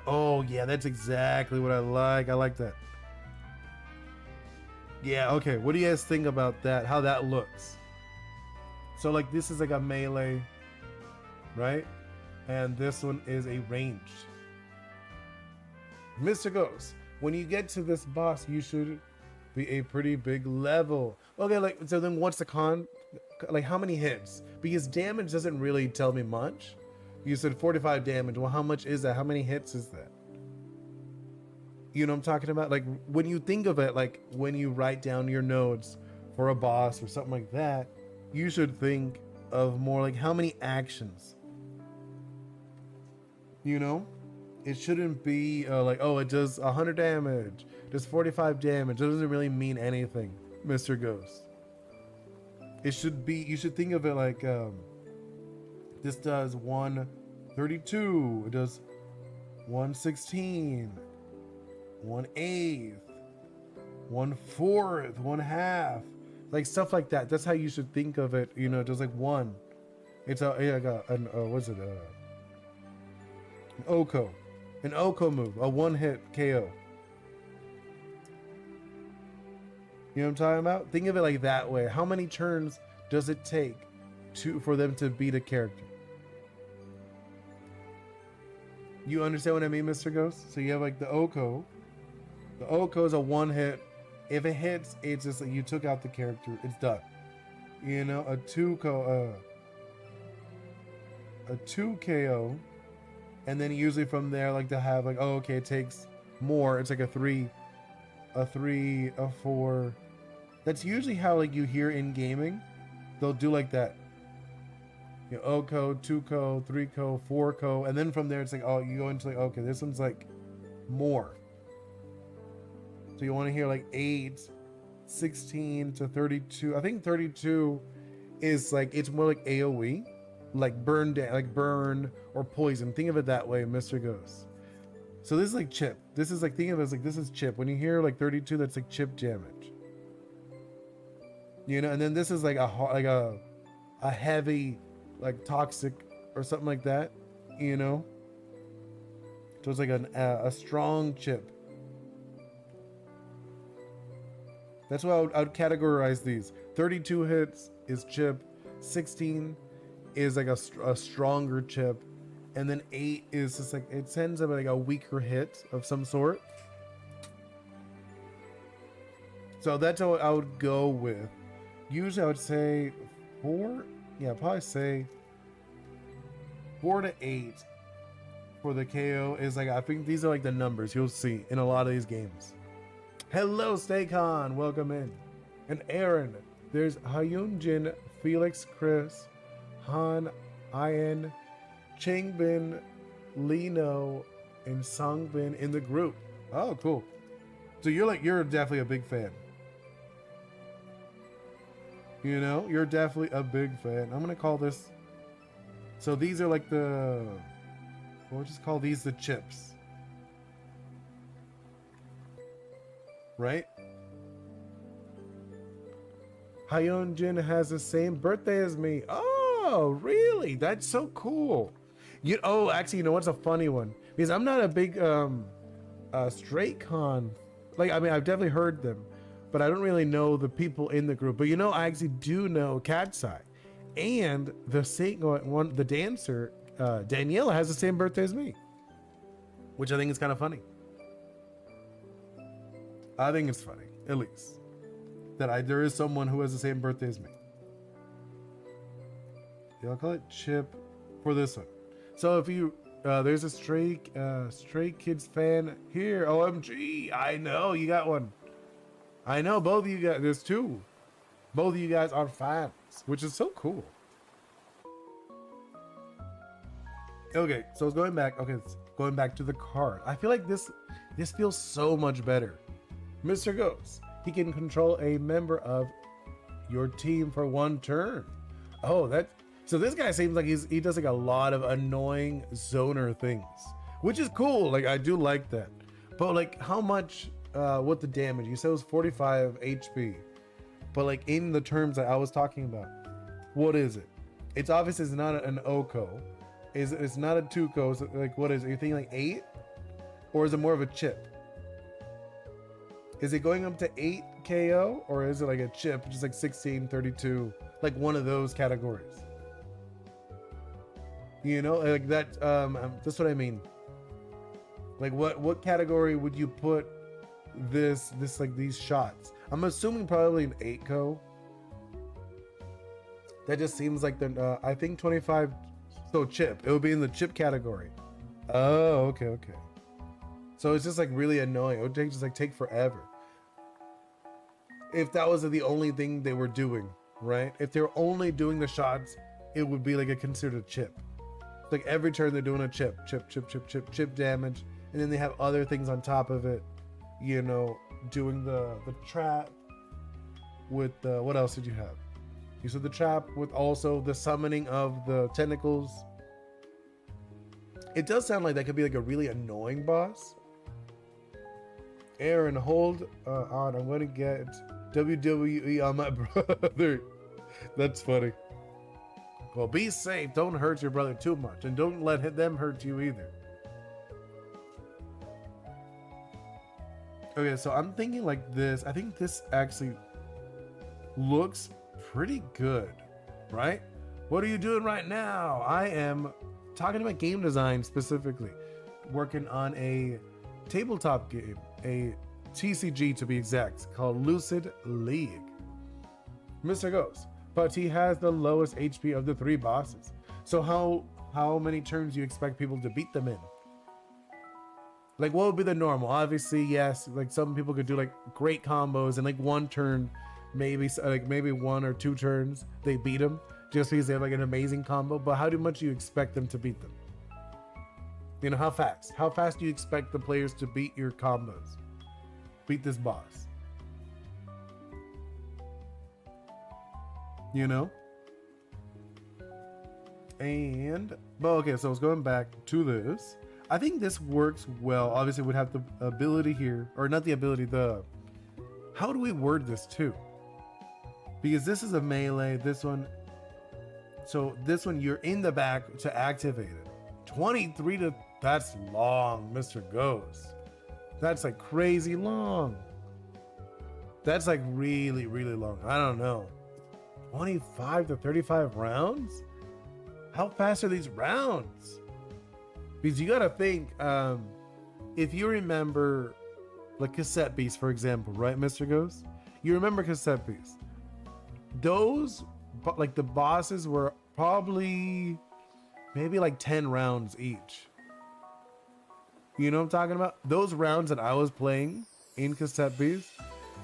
Oh yeah, that's exactly what I like. I like that. Yeah, okay. What do you guys think about that? How that looks? So like this is like a melee, right? And this one is a ranged. Mr. Ghost, when you get to this boss, you should be a pretty big level. Okay, like so then what's the con? Like how many hits? Because damage doesn't really tell me much. You said 45 damage. Well, how much is that? How many hits is that? You know what I'm talking about? Like when you think of it, like when you write down your notes for a boss or something like that, you should think of more like how many actions. You know? It shouldn't be like, oh, it does 100 damage, does 45 damage. It doesn't really mean anything, Mr. Ghost. It should be, you should think of it like, this does 132, it does 116, 1/8, 1/4, 1/2, like stuff like that. That's how you should think of it. You know, it does like one. It's what's it? An Oko. An Oko move, a one-hit KO. You know what I'm talking about? Think of it like that way. How many turns does it take for them to beat a character? You understand what I mean, Mr. Ghost? So you have like the Oko. The Oko is a one hit. If it hits, it's just like you took out the character. It's done. You know, a 2 KO. And then usually from there, like to have like, oh, okay, it takes more. It's like a 3, a 4. That's usually how like you hear in gaming. They'll do like that. You know, Oko, 2 3 4 and then from there it's like, oh, you go into like, okay, this one's like more. So you want to hear like 8, 16 to 32. I think 32 is like, it's more like AoE, like burn or poison. Think of it that way, Mr. Ghost. So this is like chip. This is like, think of it as like, this is chip. When you hear like 32, that's like chip damage. You know, and then this is like a heavy, like toxic or something like that, you know. So it's like a strong chip. That's why I would categorize these. 32 hits is chip, 16 is like a stronger chip, and then 8 is just like, it tends to be like a weaker hit of some sort. So that's how I would go with. Usually I would say 4. Yeah, probably say 4 to 8 for the KO is like, I think these are like the numbers you'll see in a lot of these games. Hello, Staycon, welcome in. And Aaron, there's Hyunjin, Felix, Chris, Han, Ian, Changbin, Lino, and Songbin in the group. Oh, cool. So you're definitely a big fan. You know, you're definitely a big fan. I'm gonna call this. So these are like the. We'll just call these the chips. Right? Hyunjin has the same birthday as me. Oh, really? That's so cool. Actually, you know what's a funny one? Because I'm not a big straight con. Like, I mean, I've definitely heard them, but I don't really know the people in the group. But I actually do know Cat's Eye, and the dancer Daniela has the same birthday as me, which I think is kind of funny. I think it's funny, at least, that there is someone who has the same birthday as me. Yeah, I'll call it Chip for this one. So if you there's a Stray Kids fan here. OMG, I know you got one. I know both of you guys. There's two. Both of you guys are fans, which is so cool. Okay, so it's going back. Okay, it's going back to the card. I feel like this feels so much better. Mr. Ghost, he can control a member of your team for one turn. Oh, so this guy seems like he does like a lot of annoying zoner things, which is cool. Like, I do like that. But like, how much, what the damage? You said it was 45 HP. But like, in the terms that I was talking about, what is it? It's obviously it's not an Oko. It's not a Tuco. So like, what is it? You're thinking like 8? Or is it more of a chip? Is it going up to 8 KO? Or is it like a chip, which is like 16, 32? Like one of those categories. You know, like that, that's what I mean. Like what category would you put this like these shots? I'm assuming probably an 8-ko. That just seems like the, I think 25, so chip. It would be in the chip category. Oh, okay. So it's just like really annoying. It would take forever. If that was the only thing they were doing, right? If they were only doing the shots, it would be like a considered chip. Like every turn they're doing a chip damage, and then they have other things on top of it, you know, doing the trap with what else did you have? You said the trap with also the summoning of the tentacles. It does sound like that could be like a really annoying boss. Aaron, hold on. I'm going to get WWE on my brother. That's funny. Well, be safe. Don't hurt your brother too much. And don't let them hurt you either. Okay, so I'm thinking like this. I think this actually looks pretty good, right? What are you doing right now? I am talking about game design specifically. Working on a tabletop game. A TCG to be exact. Called Lucid League. Mr. Ghost. But he has the lowest HP of the 3 bosses. So how many turns do you expect people to beat them in? Like, what would be the normal? Obviously, yes, like some people could do like great combos and like one turn, maybe 1 or 2 turns they beat them just because they have like an amazing combo. But how much do you expect them to beat them? You know, how fast? How fast do you expect the players to beat your combos? Beat this boss? You know? But okay, so I was going back to this. I think this works well. Obviously, we'd have the ability here, or not the ability, how do we word this too? Because this is a melee, this one. So this one, you're in the back to activate it. 23 to, that's long, Mr. Ghost. That's like crazy long. That's like really, really long. I don't know. 25 to 35 rounds? How fast are these rounds? Because you gotta think, if you remember like cassette beasts, for example, right, Mr. Ghost? You remember cassette beasts. Those, like the bosses were probably maybe like 10 rounds each. You know what I'm talking about? Those rounds that I was playing in cassette beasts,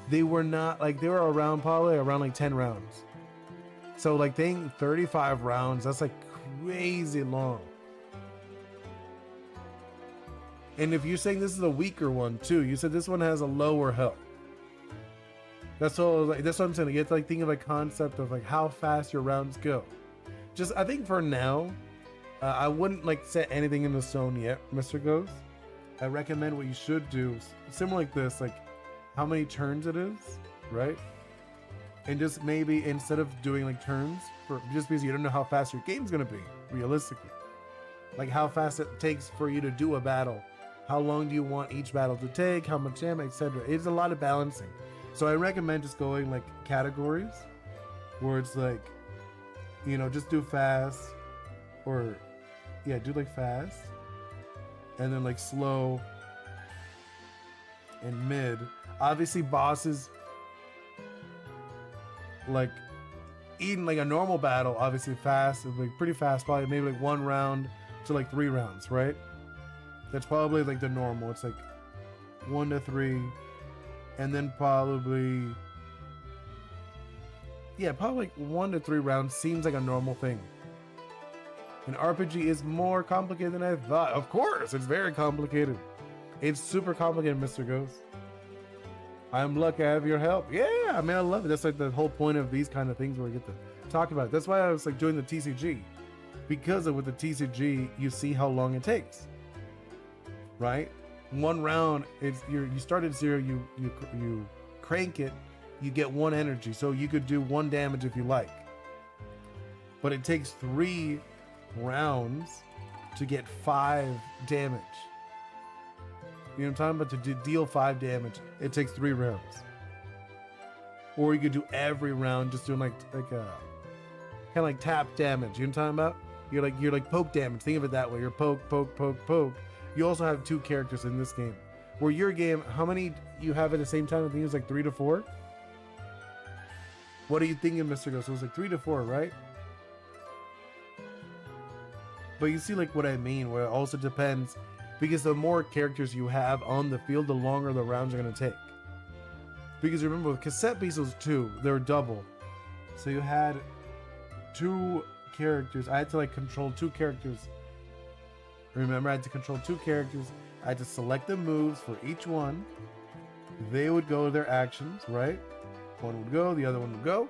they were not like, they were probably around like 10 rounds. So like 35 rounds, that's like crazy long. And if you're saying this is a weaker one too, you said this one has a lower health. That's all. Like, that's what I'm saying. You have to like think of a concept of like how fast your rounds go. Just I think for now, I wouldn't like set anything in the stone yet, Mr. Ghost. I recommend what you should do, similar like this, like how many turns it is, right? And just maybe instead of doing like turns, for just because you don't know how fast your game's gonna be, realistically, like how fast it takes for you to do a battle, how long do you want each battle to take, how much damage, etc. It's a lot of balancing. So I recommend just going like categories, where it's like, you know, just do fast, or yeah, do like fast, and then like slow and mid. Obviously bosses, like even like a normal battle, obviously fast, like pretty fast, probably maybe like 1 round to like 3 rounds, right? That's probably like the normal. It's like 1 to 3, and then probably, yeah, probably like 1 to 3 rounds seems like a normal thing. An RPG is more complicated than I thought. Of course, it's very complicated. It's super complicated, Mr. Ghost. I'm lucky I have your help. Yeah, I mean, I love it. That's like the whole point of these kind of things where we get to talk about it. That's why I was like doing the TCG. Because with the TCG, you see how long it takes, right? 1 round, you start at 0, you crank it, you get 1 energy. So you could do 1 damage if you like. But it takes 3 rounds to get 5 damage. You know what I'm talking about? To deal 5 damage, it takes 3 rounds. Or you could do every round just doing like a kind of like tap damage. You know what I'm talking about? You're like poke damage. Think of it that way. You're poke, poke, poke, poke. You also have 2 characters in this game. Where your game, how many you have at the same time? I think it's like 3 to 4. What are you thinking, Mr. Ghost? So it's like 3 to 4, right? But you see like what I mean, where it also depends, because the more characters you have on the field, the longer the rounds are going to take. Because remember, with cassette pieces too, they're double. So you had 2 characters. I had to like control 2 characters. Remember, I had to control 2 characters. I had to select the moves for each one. They would go to their actions, right? One would go, the other one would go.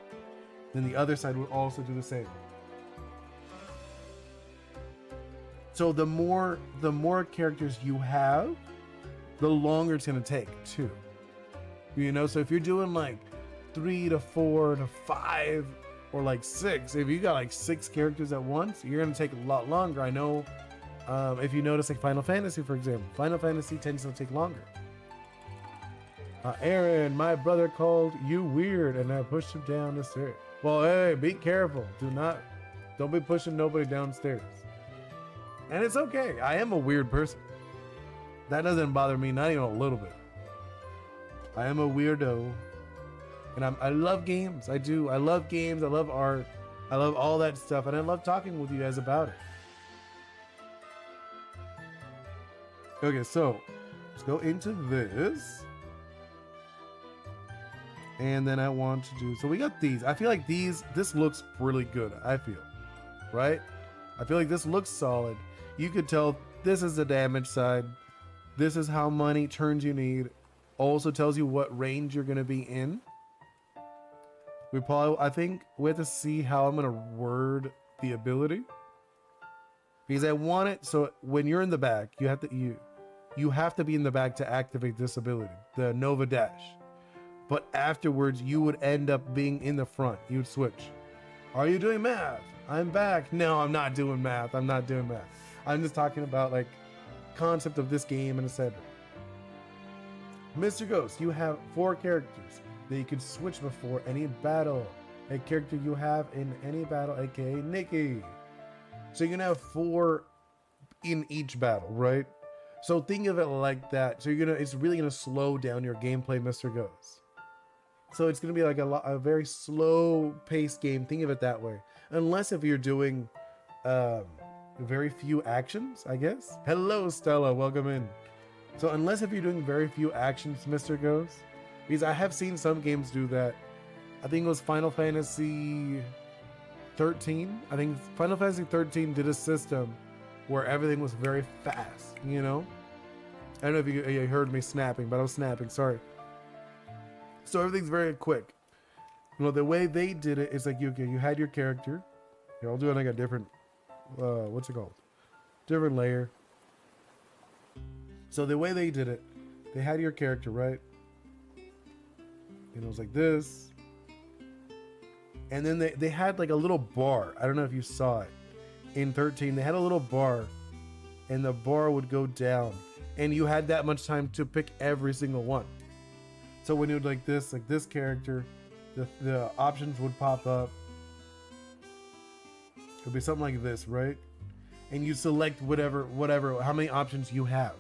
Then the other side would also do the same. So the more characters you have, the longer it's gonna take too. You know, so if you're doing like 3 to 4 to 5 or like 6, if you got like 6 characters at once, you're gonna take a lot longer. I know, if you notice like Final Fantasy, for example, Final Fantasy tends to take longer. Aaron, my brother called you weird and I pushed him down the stairs. Well, hey, be careful. Don't be pushing nobody downstairs. And it's okay. I am a weird person. That doesn't bother me, not even a little bit. I am a weirdo. And I love games. I do. I love games. I love art. I love all that stuff. And I love talking with you guys about it. Okay, so let's go into this. And then I want to do, so we got these. I feel like this looks really good. I feel, right? I feel like this looks solid. You could tell this is the damage side. This is how many turns you need. Also tells you what range you're going to be in. I think we have to see how I'm going to word the ability. Because I want it so when you're in the back, you have to be in the back to activate this ability, the Nova Dash. But afterwards, you would end up being in the front. You would switch. Are you doing math? I'm back. No, I'm not doing math. I'm not doing math. I'm just talking about like concept of this game and etc. Mr. Ghost, you have 4 characters that you can switch before any battle. A character you have in any battle, aka Nikki. So you're gonna have 4 in each battle, right? So think of it like that. So it's really gonna slow down your gameplay, Mr. Ghost. So it's gonna be like a very slow paced game. Think of it that way. Unless if you're doing very few actions, I guess. Hello, Stella, welcome in. So unless if you're doing very few actions, Mr. Ghost, because I have seen some games do that. I think it was Final Fantasy 13. I think Final Fantasy 13 did a system where everything was very fast, you know? I don't know if you heard me snapping, but I was snapping, sorry. So everything's very quick. You know, the way they did it is like you had your character. Here, I'll do it like a different, what's it called? Different layer. So the way they did it, they had your character, right? And it was like this. And then they had like a little bar. I don't know if you saw it. In 13, they had a little bar. And the bar would go down. And you had that much time to pick every single one. So when you would like this character, the options would pop up. It would be something like this, right? And you select whatever, how many options you have.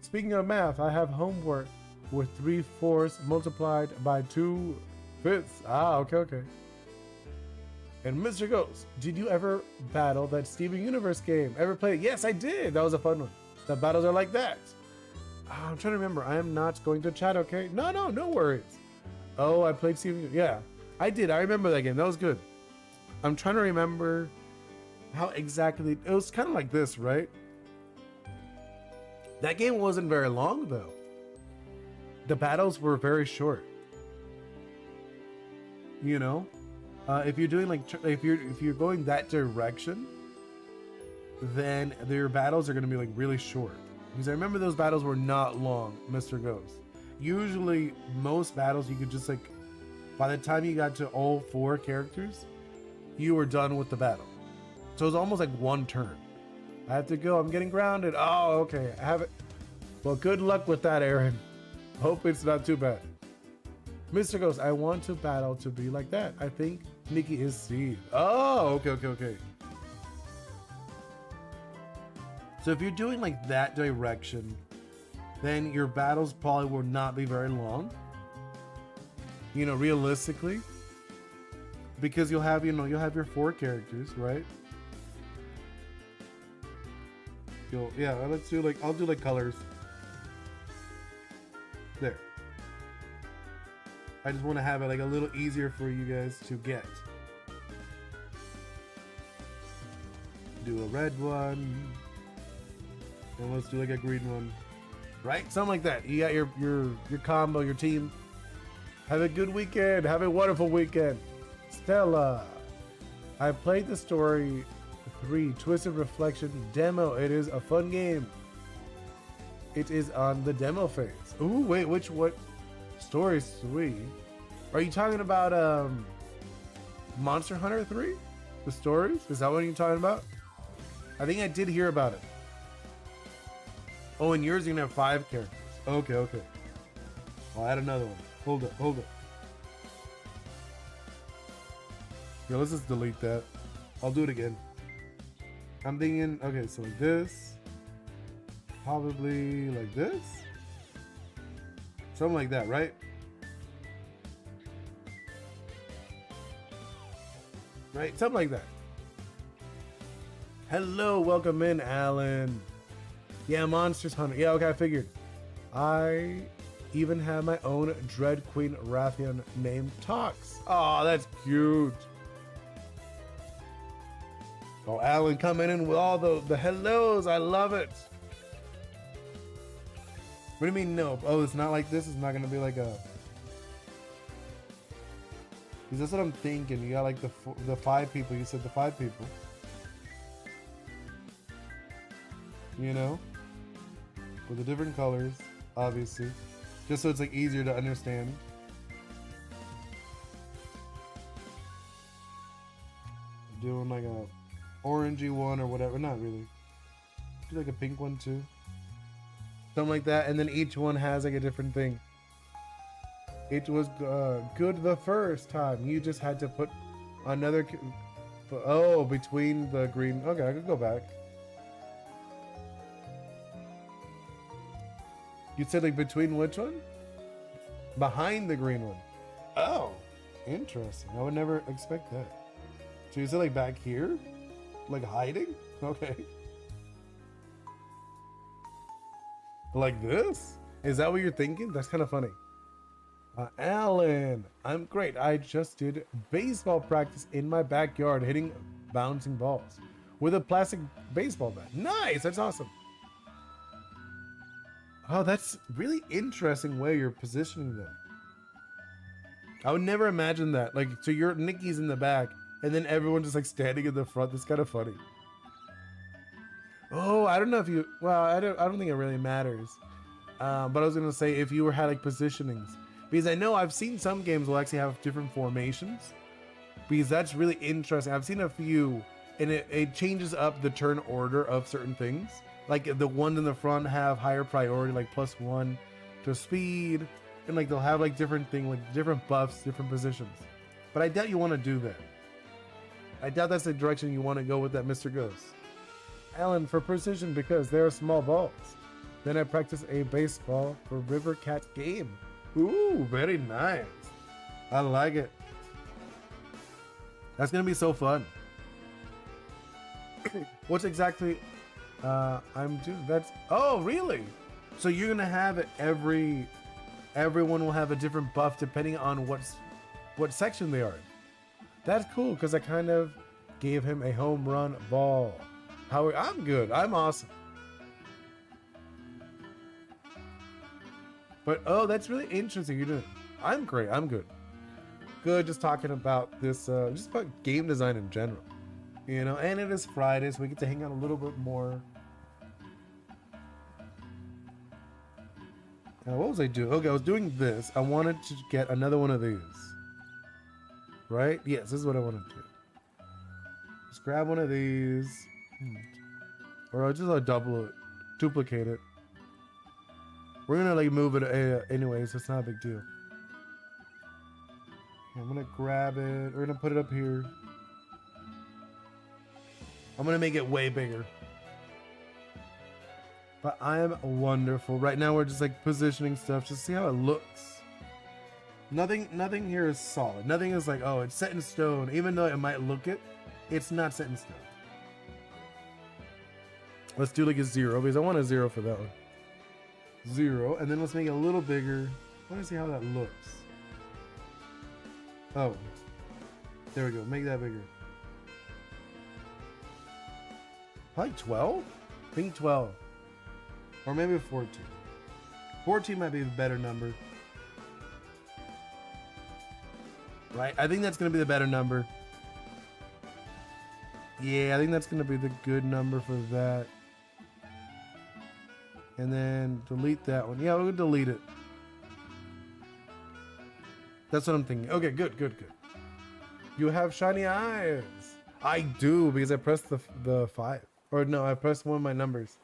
Speaking of math, I have homework with 3/4 multiplied by 2/5. Ah, okay. And Mr. Ghost, did you ever battle that Steven Universe game? Ever play it? Yes, I did. That was a fun one. The battles are like that. I'm trying to remember. I am not going to chat, okay? No worries. Oh, I played Steven. Yeah, I did. I remember that game. That was good. I'm trying to remember how exactly. It was kind of like this, right? That game wasn't very long, though. The battles were very short. You know? If you're doing like, if you're going that direction, then your battles are going to be like really short. Because I remember those battles were not long, Mr. Ghost. Usually, most battles you could just like, by the time you got to all 4 characters, you were done with the battle. So it was almost like one turn. I have to go. I'm getting grounded. Oh, okay. I have it. Well, good luck with that, Aaron. Hope it's not too bad. Mr. Ghost, I want to battle to be like that. I think Nikki is Steve. Oh, okay. So if you're doing like that direction, then your battles probably will not be very long. You know, realistically. Because you'll have your 4 characters, right? Let's do like, I'll do like colors. There. I just want to have it like a little easier for you guys to get. Do a red one. And let's do like a green one. Right? Something like that. You got your combo, your team. Have a good weekend. Have a wonderful weekend. Stella. I played the story 3 Twisted Reflection demo. It is a fun game. It is on the demo phase. Ooh, wait, what story 3? Are you talking about Monster Hunter 3? The stories? Is that what you're talking about? I think I did hear about it. Oh, and yours you're gonna have 5 characters. Okay. I'll add another one. Hold up. Yeah, let's just delete that. I'll do it again. I'm thinking, okay, so this. Probably like this. Something like that, right? Right? Something like that. Hello, welcome in, Alan. Yeah, Monsters Hunter. Yeah, okay, I figured. I even have my own Dread Queen Rathian named Tox. Oh, that's cute. Oh, Alan coming in with all the hellos. I love it. What do you mean no? Oh, it's not like this? It's not going to be like a... Because that's what I'm thinking. You got like the 5 people. You said the 5 people. You know? With the different colors, obviously. Just so it's like easier to understand. Doing like a orangey one or whatever. Not really. Do like a pink one too. Something like that. And then each one has like a different thing. It was good the first time. You just had to put another... Oh, between the green... Okay, I could go back. You said like between which one? Behind the green one. Oh, interesting. I would never expect that. So you said like back here? Like hiding? Okay. Like this? Is that what you're thinking? That's kind of funny. Alan, I'm great. I just did baseball practice in my backyard, hitting bouncing balls with a plastic baseball bat. Nice, that's awesome. Oh, that's really interesting way you're positioning them. I would never imagine that. Like, so you're Nikki's in the back, and then everyone's just like standing in the front. That's kind of funny. Oh, I don't know if you. Well, I don't think it really matters. But I was gonna say if you had like positionings, because I know I've seen some games will actually have different formations, because that's really interesting. I've seen a few, and it changes up the turn order of certain things. Like the ones in the front have higher priority, like +1 to speed, and like they'll have like different things, like different buffs, different positions. But I doubt you want to do that. I doubt that's the direction you want to go with that, Mr. Ghost. Alan, for precision, because they are small balls. Then I practice a baseball for River Cat game. Ooh, very nice. I like it. That's gonna be so fun. What's exactly I'm doing? That's, oh really? So you're gonna have it everyone will have a different buff depending on what section they are in. That's cool, because I kind of gave him a home run ball. I'm good. I'm awesome. But oh, that's really interesting. You're doing. I'm great. I'm good. Good. Just talking about this. Just about game design in general. You know, and it is Friday, so we get to hang out a little bit more. What was I doing? Okay, I was doing this. I wanted to get another one of these. Right? Yes, this is what I want to do. Just grab one of these. Or I'll just double it, duplicate it. We're gonna like move it anyway, so it's not a big deal. I'm gonna grab it. We're gonna put it up here. I'm gonna make it way bigger. But I am wonderful. Right now we're just like positioning stuff to see how it looks. Nothing here is solid. Nothing is like, oh, it's set in stone. Even though it might look it, it's not set in stone. Let's do like a 0, because I want a 0 for that one. 0, and then let's make it a little bigger. I want to see how that looks. Oh, there we go. Make that bigger. Probably 12? I think 12. Or maybe 14. 14 might be the better number. Right? I think that's going to be the better number. Yeah, I think that's going to be the good number for that. And then delete that one. Yeah, we'll delete it. That's what I'm thinking. Okay, good. You have shiny eyes. I do, because I pressed the 5. Or no, I pressed one of my numbers.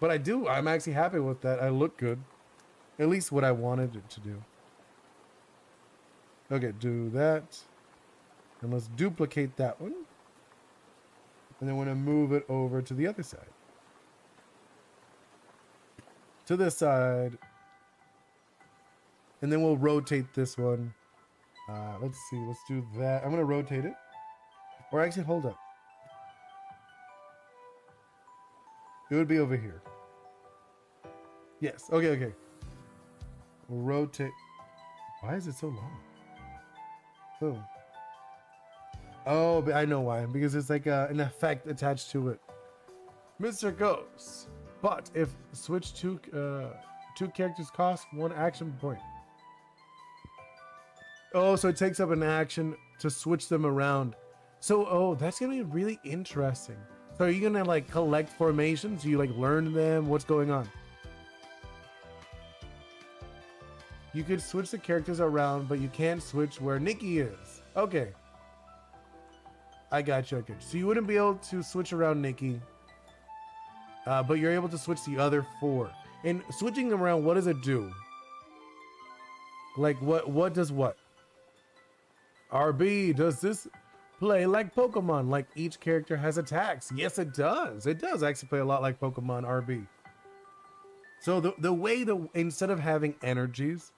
But I do. I'm actually happy with that. I look good. At least what I wanted it to do. Okay, do that. And let's duplicate that one. And then we're going to move it over to the other side. To this side. And then we'll rotate this one. Let's see. Let's do that. I'm going to rotate it. Or actually, hold up. It would be over here. Yes. Okay. We'll rotate. Why is it so long? Boom. Oh, but I know why. Because it's like an effect attached to it. Mr. Ghost. But if switch two characters cost 1 action point. Oh, so it takes up an action to switch them around. So, oh, that's going to be really interesting. So are you going to like collect formations? You like learn them? What's going on? You could switch the characters around, but you can't switch where Nikki is. Okay. I got you. Okay. So you wouldn't be able to switch around Nikki. But you're able to switch the other 4. And switching them around, what does it do? Like what does what? RB, does this play like Pokemon? Like each character has attacks? Yes, it does. It does actually play a lot like Pokemon RB. So the way instead of having energies,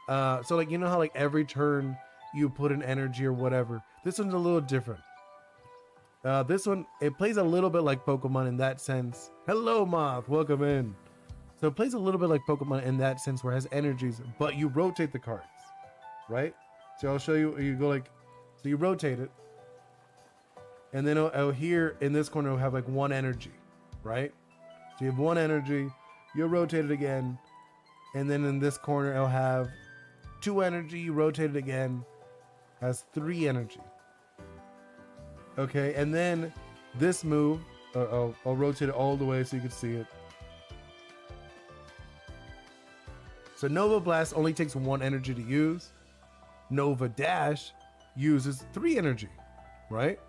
so like you know how like every turn you put an energy or whatever, this one's a little different. This one, it plays a little bit like Pokemon in that sense. Hello, Moth. Welcome in. So it plays a little bit like Pokemon in that sense where it has energies, but you rotate the cards, right? So I'll show you. You go like, so you rotate it, and then it'll here in this corner, it'll have like 1 energy, right? So you have 1 energy, you'll rotate it again, and then in this corner, it'll have 2 energy. You rotate it again, has 3 energy. Okay, and then this move, I'll rotate it all the way so you can see it. So Nova Blast only takes 1 energy to use. Nova Dash uses 3 energy, right?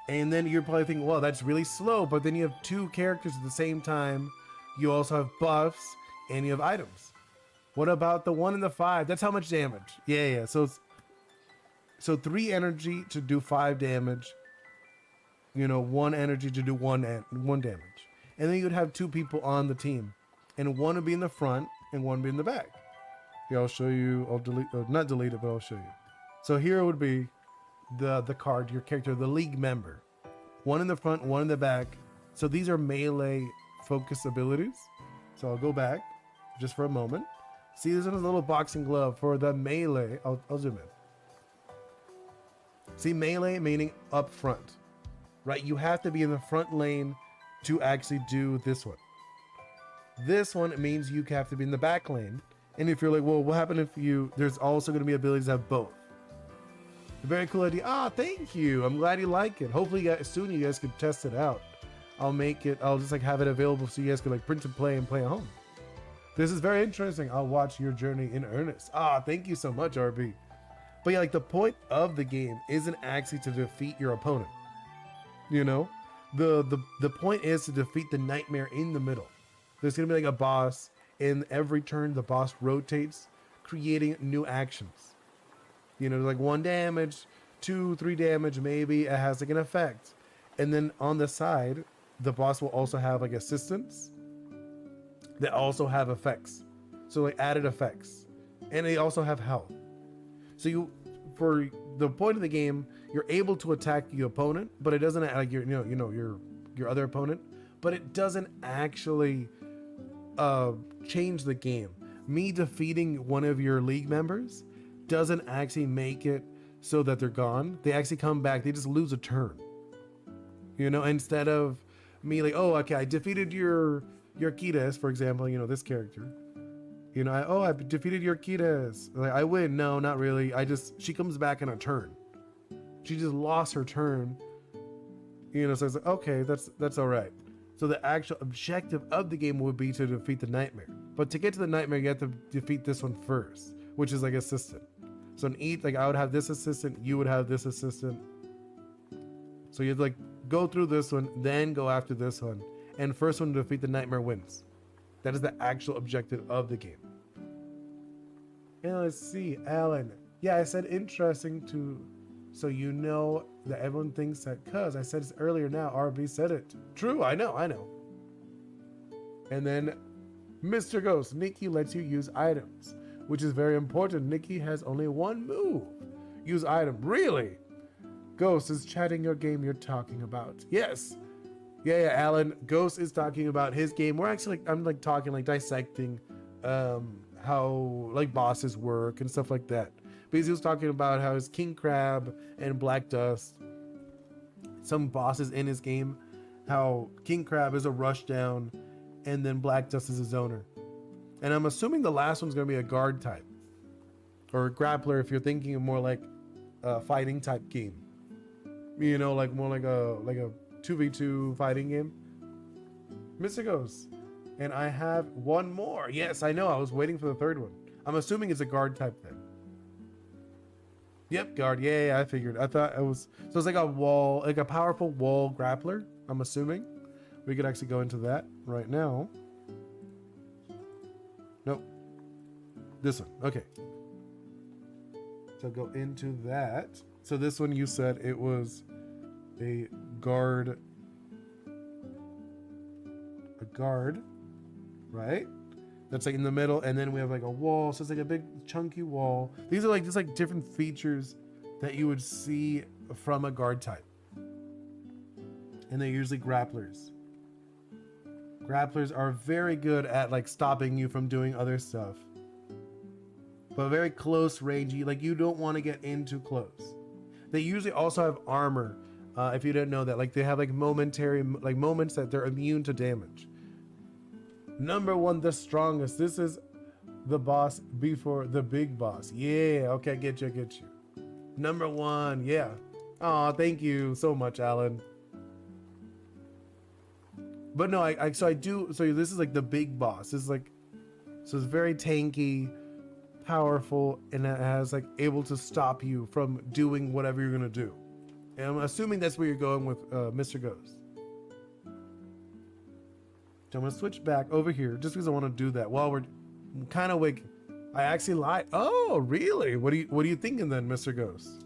And then you're probably thinking, well, that's really slow, but then you have 2 characters at the same time. You also have buffs and you have items. What about the 1 and the 5? That's how much damage. Yeah. So 3 energy to do 5 damage. 1 energy to do 1 damage. And then you'd have 2 people on the team. And 1 would be in the front and 1 would be in the back. Here, I'll show you. I'll delete, not delete it, but I'll show you. So here would be the card, your character, the league member. 1 in the front, 1 in the back. So these are melee focus abilities. So I'll go back just for a moment. See, there's a little boxing glove for the melee. I'll zoom in. See, melee meaning up front, right? You have to be in the front lane to actually do this one. This one means you have to be in the back lane. And if you're like, well, what happened if there's also going to be abilities that have both. Very cool idea. Thank you. I'm glad you like it. Hopefully soon you guys can test it out. I'll just have it available so you guys can print and play at home. This is very interesting. I'll watch your journey in earnest. Thank you so much, RB. But yeah, the point of the game isn't actually to defeat your opponent. The point is to defeat the nightmare in the middle. There's gonna be a boss, and every turn the boss rotates, creating new actions. 1 damage, 2, 3 damage, maybe it has an effect. And then on the side, the boss will also have assistants that also have effects. So added effects. And they also have health. So for the point of the game, you're able to attack your opponent, but it doesn't your other opponent, but it doesn't actually change the game. Me defeating one of your league members doesn't actually make it so that they're gone. They actually come back. They just lose a turn. Instead of me I defeated your Kides, for example, this character. I defeated your Kides. I win. No, not really. She comes back in a turn. She just lost her turn. So it's okay, that's all right. So the actual objective of the game would be to defeat the nightmare. But to get to the nightmare, you have to defeat this one first, which is assistant. So in each, I would have this assistant, you would have this assistant. So you'd go through this one, then go after this one. And first one to defeat the nightmare wins. That is the actual objective of the game. And let's see, Alan. Yeah, I said interesting so that everyone thinks that, cause I said this earlier now, RB said it. True, I know. And then Mr. Ghost, Nikki lets you use items, which is very important. Nikki has only 1 move. Use item, really? Ghost is chatting your game you're talking about. Yes. Yeah, Alan. Ghost is talking about his game. We're actually, I'm talking, dissecting how bosses work and stuff like that. Because he was talking about how his King Crab and Black Dust, some bosses in his game, how King Crab is a rushdown and then Black Dust is a zoner. And I'm assuming the last one's going to be a guard type or a grappler if you're thinking of more like a fighting type game. More like a 2v2 fighting game. Mr. Ghost. And I have 1 more. Yes, I know. I was waiting for the 3rd one. I'm assuming it's a guard type thing. Yep, guard. Yeah, I figured. I thought it was. So it's a wall, a powerful wall grappler. I'm assuming. We could actually go into that right now. Nope. This one. Okay. So go into that. So this one you said it was a guard. A guard, right? That's in the middle, and then we have a wall. So it's a big chunky wall. These are just different features that you would see from a guard type. And they're usually grapplers. Grapplers are very good at stopping you from doing other stuff. But very close rangey, you don't want to get in too close. They usually also have armor. If you didn't know that, they have momentary moments that they're immune to damage. Number 1, the strongest. This is the boss before the big boss. Yeah, okay, I get you. Number 1, yeah. Aw, thank you so much, Alan. But no, so this is like the big boss. This is like, so it's very tanky, powerful, and it has like able to stop you from doing whatever you're gonna do. And I'm assuming that's where you're going with Mr. Ghost. So I'm gonna switch back over here just because I want to do that while we're kind of waking. I actually lied. Oh, really? What are you thinking then, Mr. Ghost?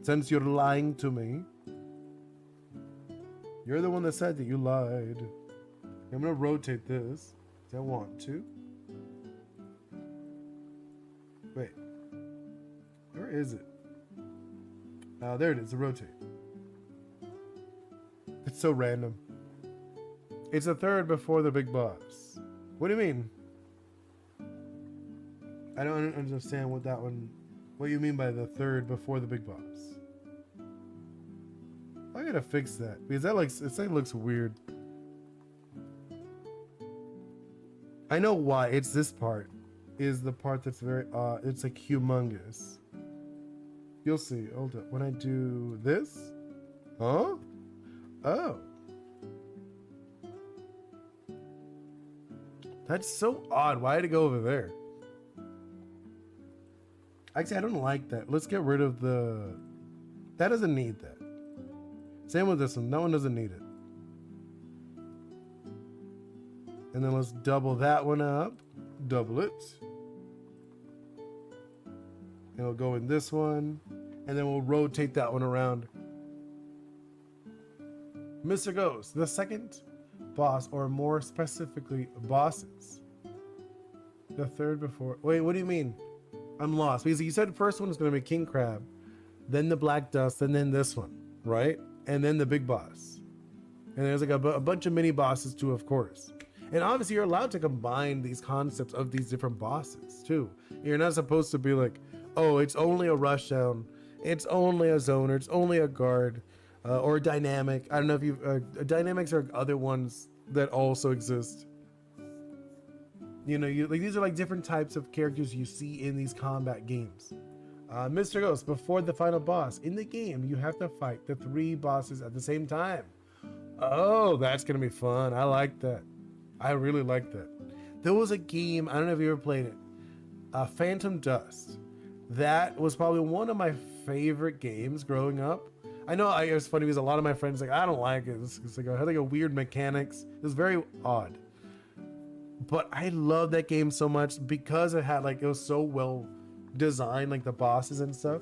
Since you're lying to me, you're the one that said that you lied. I'm gonna rotate this if I want to. Wait, where is it? There it is. The rotate. It's so random. It's a third before the big boss. What do you mean? I don't understand what that one. What you mean by the third before the big boss? I gotta fix that because that looks weird. I know why. It's this part. Is the part that's very it's like humongous. You'll see. Hold up. When I do this, huh? Oh. That's so odd. Why did it go over there? Actually, I don't like that. Let's get rid of the... That doesn't need that. Same with this one. That one doesn't need it. And then let's double that one up. Double it. And it'll go in this one. And then we'll rotate that one around. Mr. Ghost, the second boss, or more specifically, bosses. The third before... Wait, what do you mean? I'm lost. Because you said the first one is going to be King Crab, then the Black Dust, and then this one, right? And then the big boss. And there's like a bunch of mini bosses too, of course. And obviously you're allowed to combine these concepts of these different bosses too. You're not supposed to be like, oh, it's only a rushdown, it's only a zoner, it's only a guard, or a dynamic. I don't know if you dynamics are other ones that also exist. You know, like these are like different types of characters you see in these combat games. Mr. Ghost, before the final boss in the game, you have to fight the 3 bosses at the same time. Oh, that's gonna be fun. I like that. I really like that. There was a game, I don't know if you ever played it, Phantom Dust. That was probably one of my favorite games growing up. I know it was funny because a lot of my friends like, I don't like it. It's like, it had like a weird mechanics. It was very odd. But I love that game so much because it had like, it was so well designed, like the bosses and stuff.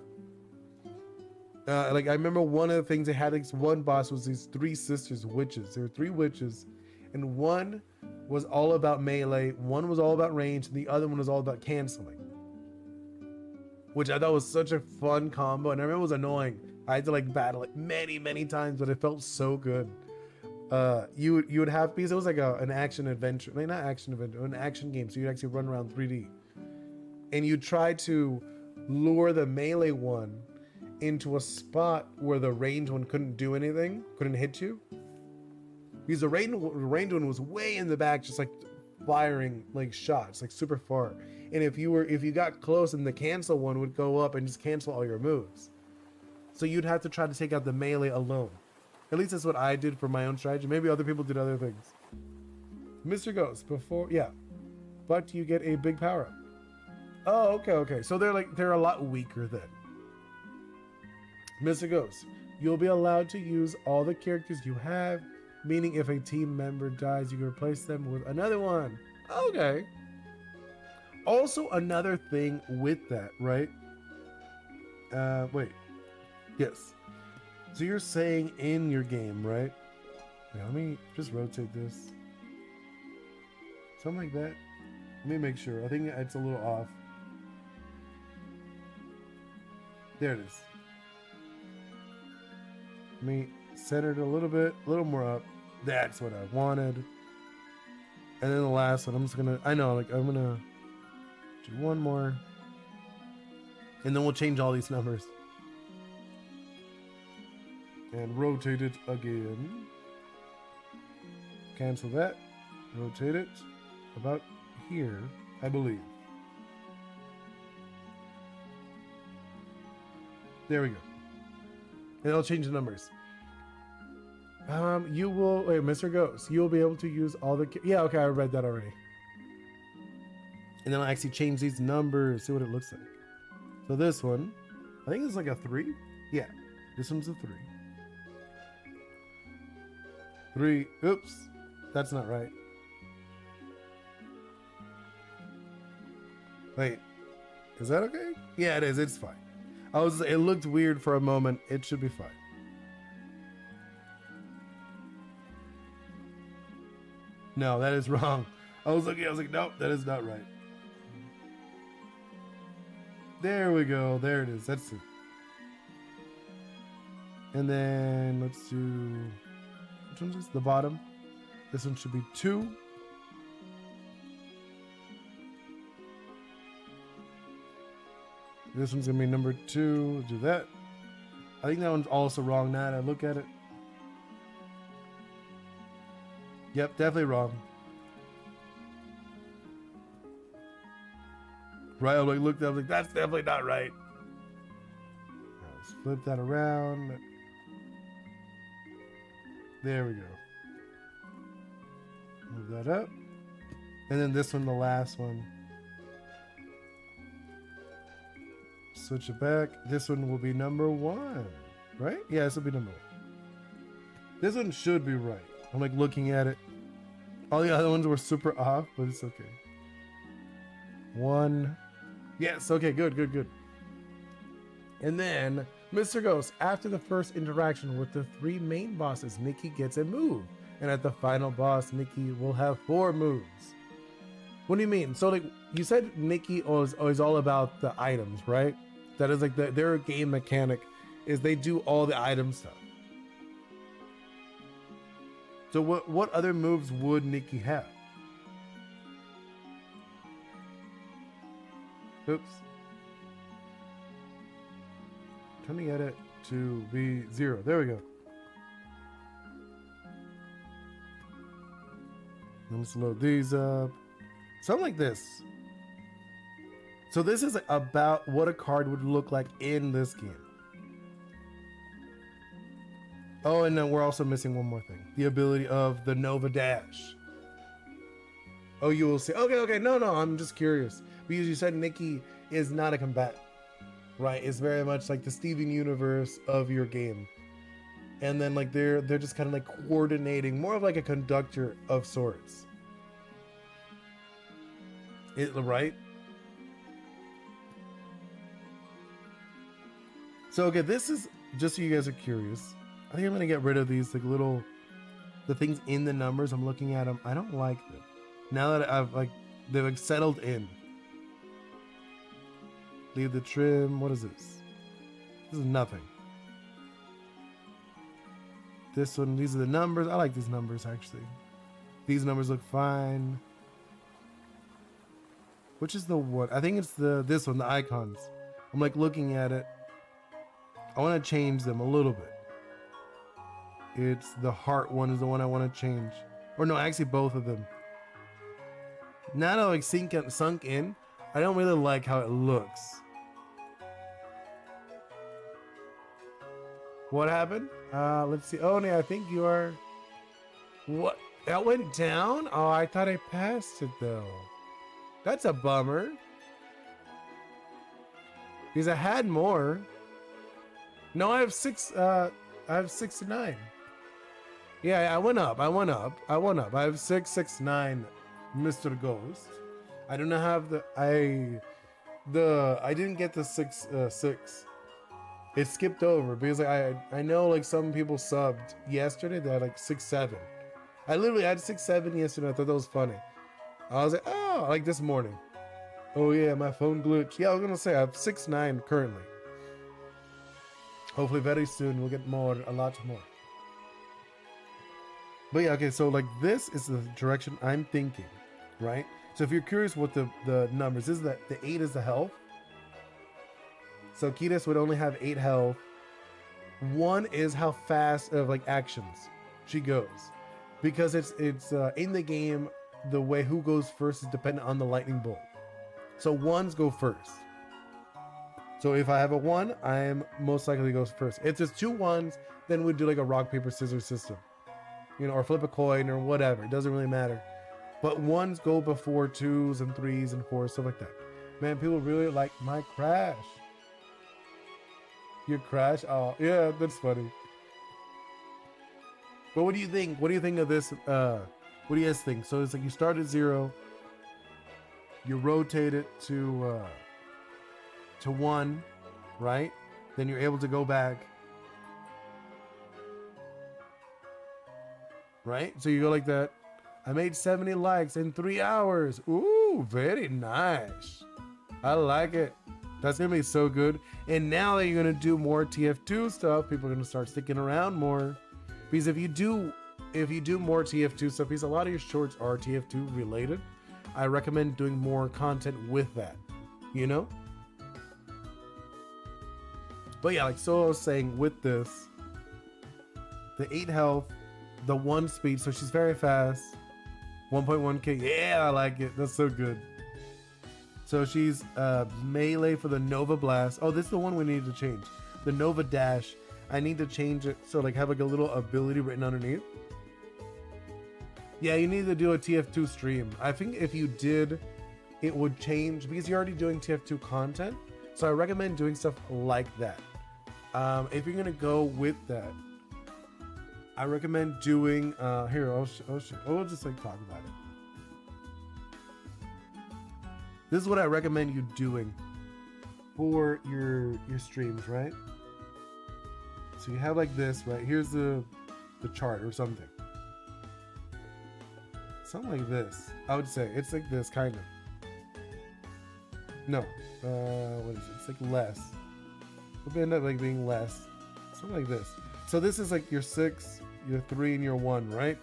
Like I remember one of the things they had, like one boss was these 3 sisters witches. There were 3 witches, and one was all about melee, one was all about range, and the other one was all about canceling. Which I thought was such a fun combo, and I remember it was annoying. I had to like battle it many times, but it felt so good. You would have, because it was like an action adventure, like not action adventure, an action game, so you'd actually run around 3D. And you try to lure the melee one into a spot where the range one couldn't do anything, couldn't hit you. Because the range one was way in the back, just like firing like shots, like super far. And if you got close, and the cancel one would go up and just cancel all your moves. So you'd have to try to take out the melee alone. At least that's what I did for my own strategy. Maybe other people did other things. Mr. Ghost, but you get a big power up. Oh, okay. So they're a lot weaker then. Mr. Ghost, you'll be allowed to use all the characters you have, meaning if a team member dies, you can replace them with another one. Okay. Also, another thing with that, right? Wait. Yes. So you're saying in your game, right? Yeah, let me just rotate this. Something like that. Let me make sure. I think it's a little off. There it is. Let me center it a little bit, a little more up. That's what I wanted. And then the last one, I'm just gonna, I'm gonna do one more. And then we'll change all these numbers. And rotate it again. Cancel that. Rotate it about here, I believe. There we go. And it'll change the numbers. You will, wait, Mr. Ghost, you'll be able to use all the, yeah, okay, I read that already. And then I'll actually change these numbers, see what it looks like. So this one, I think it's like a 3. Yeah, this one's a 3. 3, oops, that's not right. Wait, is that okay? Yeah, it is, it's fine. It looked weird for a moment, it should be fine. No, that is wrong. I was like, nope, that is not right. There we go. There it is. That's it. And then let's do, which one's this? The bottom. This one should be 2. This one's gonna be number 2. Do that. I think that one's also wrong now that I look at it. Yep, definitely wrong. Right, I looked up, like, that's definitely not right. Now let's flip that around. There we go. Move that up. And then this one, the last one. Switch it back. This one will be number 1, right? Yeah, this will be number 1. This one should be right. I'm like looking at it. All the other ones were super off, but it's okay. 1. Yes, okay, good. And then, Mr. Ghost, after the first interaction with the 3 main bosses, Nikki gets a move. And at the final boss, Nikki will have 4 moves. What do you mean? So, like, you said Nikki is all about the items, right? That is like their game mechanic is they do all the item stuff. So what other moves would Nikki have? Oops. Trying to get it to be 0. There we go. Let's load these up. Something like this. So this is about what a card would look like in this game. Oh, and then we're also missing one more thing. The ability of the Nova Dash. Oh, you will see. Okay. No, I'm just curious. Because you said Nikki is not a combatant. Right? It's very much like the Steven Universe of your game. And then like they're just kind of like coordinating, more of like a conductor of sorts. Right? So okay, this is just so you guys are curious. I think I'm gonna get rid of these like the things in the numbers. I'm looking at them. I don't like them. Now that they've like settled in. Leave the trim. What is this? This is nothing. This one, these are the numbers. I like these numbers actually. These numbers look fine. Which is the one? I think it's this one, the icons. I'm like looking at it. I want to change them a little bit. It's the heart one is the one I want to change. Or no, actually both of them. Now that like sunk in, I don't really like how it looks. What happened? Let's see. Oni, I think you are... What? That went down? Oh, I thought I passed it though. That's a bummer. Because I had more. No, I have 69. Yeah, I went up. I have 669, Mr. Ghost. I do not have I didn't get the 6. It skipped over because I know like some people subbed yesterday. They had like 6-7. I literally had 6-7 yesterday. I thought that was funny. I was like, oh, like this morning. Oh yeah, my phone glitched. Yeah, I was gonna say I have 6-9 currently. Hopefully very soon we'll get a lot more. But yeah, okay, so like this is the direction I'm thinking, right? So if you're curious what the numbers is, that the 8 is the health. So Kiris would only have 8 health. 1 is how fast of like actions she goes, because it's in the game the way who goes first is dependent on the lightning bolt. So 1s go first. So So if I have a 1, I'm most likely goes first. If there's 2 1s, then we'd do like a rock, paper, scissors system. You know, or flip a coin or whatever. It doesn't really matter. But 1s go before 2s and 3s and 4s, stuff like that. Man, people really like my crash. Your crash? Oh, yeah, that's funny. But what do you think? What do you think of this? What do you guys think? So it's like you start at 0, you rotate it to 1, right? Then you're able to go back, right? So you go like that. I made 70 likes in 3 hours. Ooh, very nice. I like it. That's gonna be so good. And now that you're gonna do more TF2 stuff, people are gonna start sticking around more. Because if you do more TF2 stuff, because a lot of your shorts are TF2 related, I recommend doing more content with that, you know? But yeah, like so I was saying with this, the 8 health, the 1 speed, so she's very fast, 1.1k, yeah, I like it, that's so good. So she's melee for the Nova Blast. Oh, this is the one we need to change. The Nova Dash, I need to change it so like have like a little ability written underneath. Yeah, you need to do a TF2 stream. I think if you did, it would change because you're already doing TF2 content. So I recommend doing stuff like that. If you're gonna go with that, I recommend doing, here, we'll just like talk about it. This is what I recommend you doing for your streams, right? So you have like this, right? Here's the chart or something. Something like this, I would say. It's like this, kind of. No, what is it? It's like less. It'll end up like being less. Something like this. So this is like your 6, your 3, and your 1, right?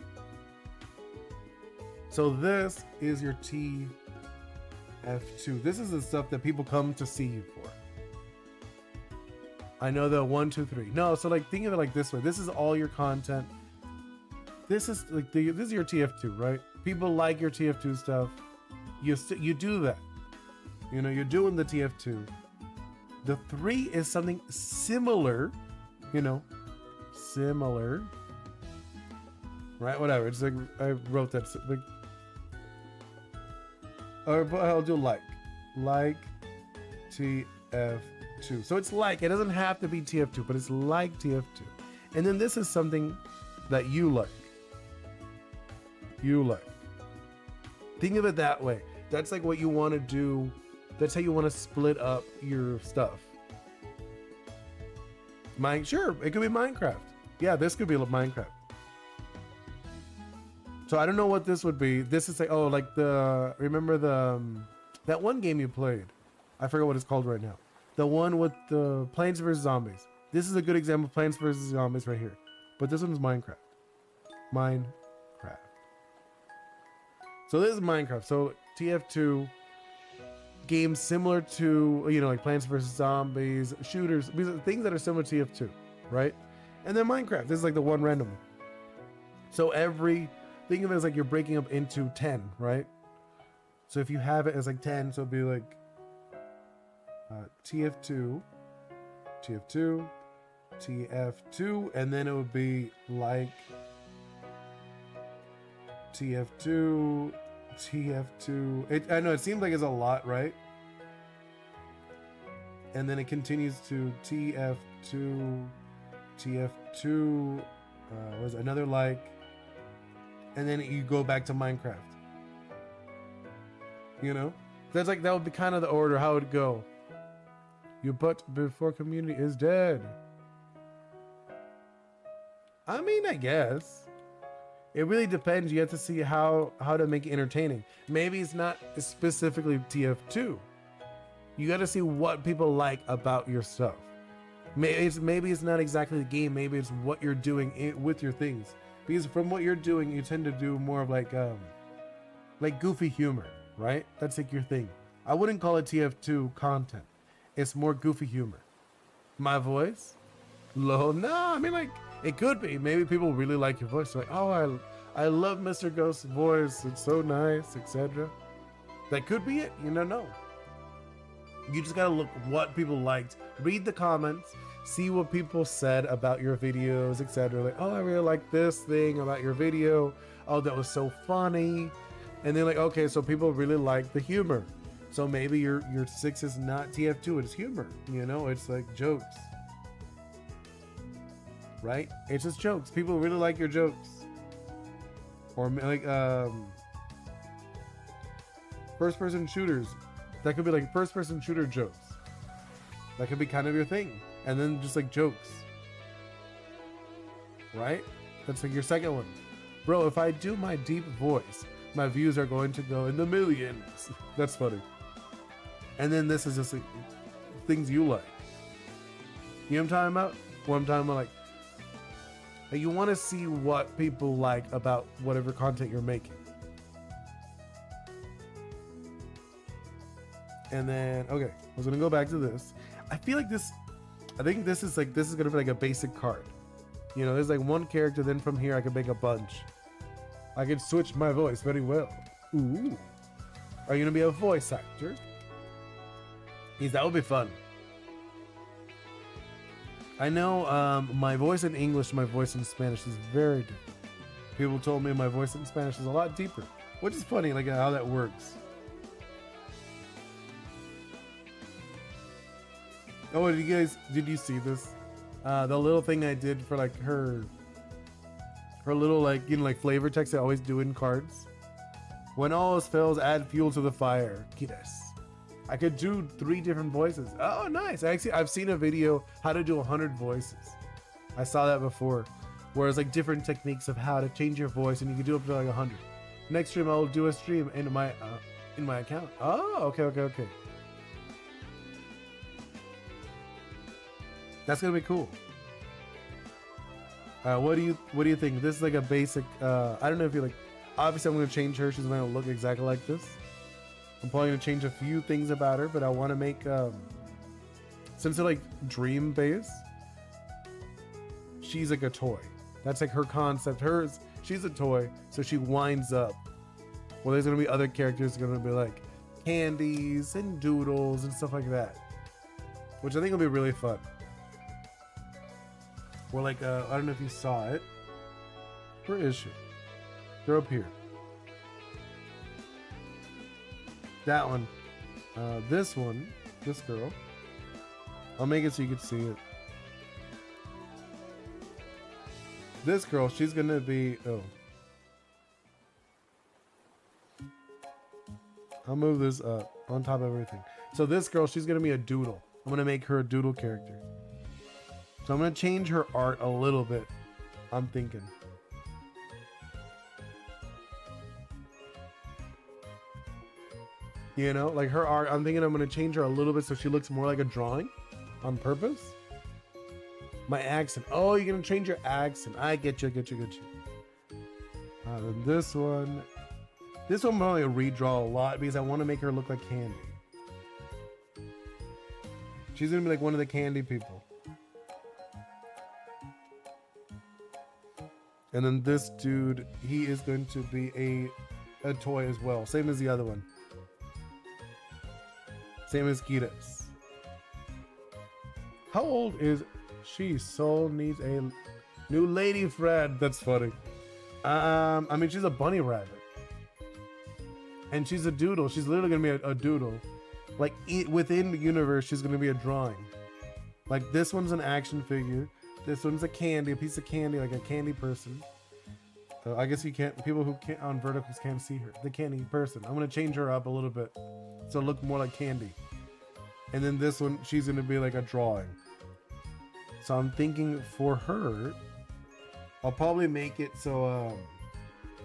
So this is your TF2. This is the stuff that people come to see you for. I know the 1, 2, 3. No, so like think of it like this way. This is all your content. This is like this is your TF2, right? People like your TF2 stuff. You do that. You know, you're doing the TF2. The 3 is something similar, you know, similar, right? Whatever. It's like I wrote that. Like, or I'll do like TF2. So it's like, it doesn't have to be TF2, but it's like TF2. And then this is something that you like. You like. Think of it that way. That's like what you want to do. That's how you want to split up your stuff. Sure, it could be Minecraft. Yeah, this could be Minecraft. So I don't know what this would be. This is like, oh, like remember that one game you played? I forget what it's called right now. The one with the Plants vs. Zombies. This is a good example of Plants vs. Zombies right here. But this one's Minecraft. Minecraft. So this is Minecraft. So TF2 games similar to, you know, like Plants vs. Zombies, shooters, things that are similar to TF2, right? And then Minecraft. This is like the one random one. So think of it as like you're breaking up into 10, right? So if you have it as like 10, so it'd be like TF2, and then it would be like TF2. I know it seems like it's a lot, right? And then it continues to TF2, was another like, and then you go back to Minecraft. You know, that's like, that would be kind of the order how it would go. Your butt before community is dead. I mean, I guess. It really depends. You have to see how to make it entertaining. Maybe it's not specifically TF2. You got to see what people like about your stuff. Maybe it's not exactly the game. Maybe it's what you're doing with your things. Because from what you're doing, you tend to do more of like goofy humor, right? That's like your thing. I wouldn't call it TF2 content. It's more goofy humor. My voice? Low? No, I mean, like, it could be. Maybe people really like your voice. Like, oh, I love Mr. Ghost's voice. It's so nice, etc. That could be it. You don't know. You just gotta look what people liked, read the comments, see what people said about your videos, etc. Like, oh, I really like this thing about your video. Oh, that was so funny. And then like, okay, so people really like the humor. So maybe your 6 is not TF2, it's humor. You know, it's like jokes. Right? It's just jokes. People really like your jokes. Or like first person shooters. That could be like first person shooter jokes. That could be kind of your thing. And then just like jokes. Right? That's like your second one. Bro, if I do my deep voice, my views are going to go in the millions. That's funny. And then this is just like things you like. You know what I'm talking about? What I'm talking about, like you want to see what people like about whatever content you're making. And then, okay, I was gonna go back to this. I feel like this, I think this is gonna be like a basic card. You know, there's like one character, then from here I can make a bunch. I can switch my voice very well. Ooh. Are you gonna be a voice actor? Yes, that would be fun. I know my voice in English, my voice in Spanish is very different. People told me my voice in Spanish is a lot deeper, which is funny, like how that works. Oh, did you see this? The little thing I did for like her little like, you know, like flavor text I always do in cards. When all else fails, add fuel to the fire. Yes. I could do 3 different voices. Oh, nice. I've seen a video how to do 100 voices. I saw that before, where it's like different techniques of how to change your voice, and you can do up to like 100. Next stream, I'll do a stream in my account. Oh, okay. That's gonna be cool. What do you think? This is like a basic. I don't know if you like. Obviously, I'm gonna change her. She's gonna look exactly like this. I'm probably gonna change a few things about her, but I want to make since they're like dream based, she's like a toy. That's like her concept. She's a toy, so she winds up. Well, there's gonna be other characters gonna be like candies and doodles and stuff like that, which I think will be really fun. Or like I don't know if you saw it. Where is she? They're up here. That one. This one. This girl. I'll make it so you can see it. This girl, she's gonna be... Oh. I'll move this up on top of everything. So this girl, she's gonna be a doodle. I'm gonna make her a doodle character. So I'm gonna change her art a little bit. I'm thinking. You know, like her art, I'm thinking I'm gonna change her a little bit so she looks more like a drawing on purpose. My accent. Oh, you're gonna change your accent. I get you. Then this one I'm probably gonna redraw a lot because I want to make her look like Candy. She's gonna be like one of the candy people. And then this dude, he is going to be a toy as well. Same as the other one. Same as Kitas. How old is she? Soul needs a new lady friend. That's funny. I mean, she's a bunny rabbit. And she's a doodle. She's literally gonna be a doodle. Like within the universe, she's gonna be a drawing. Like this one's an action figure. This one's a piece of candy, like a candy person. I guess you can't, people who can't on verticals can't see her. The candy person. I'm gonna change her up a little bit so it look more like Candy. And then this one, she's gonna be like a drawing. So I'm thinking for her, I'll probably make it so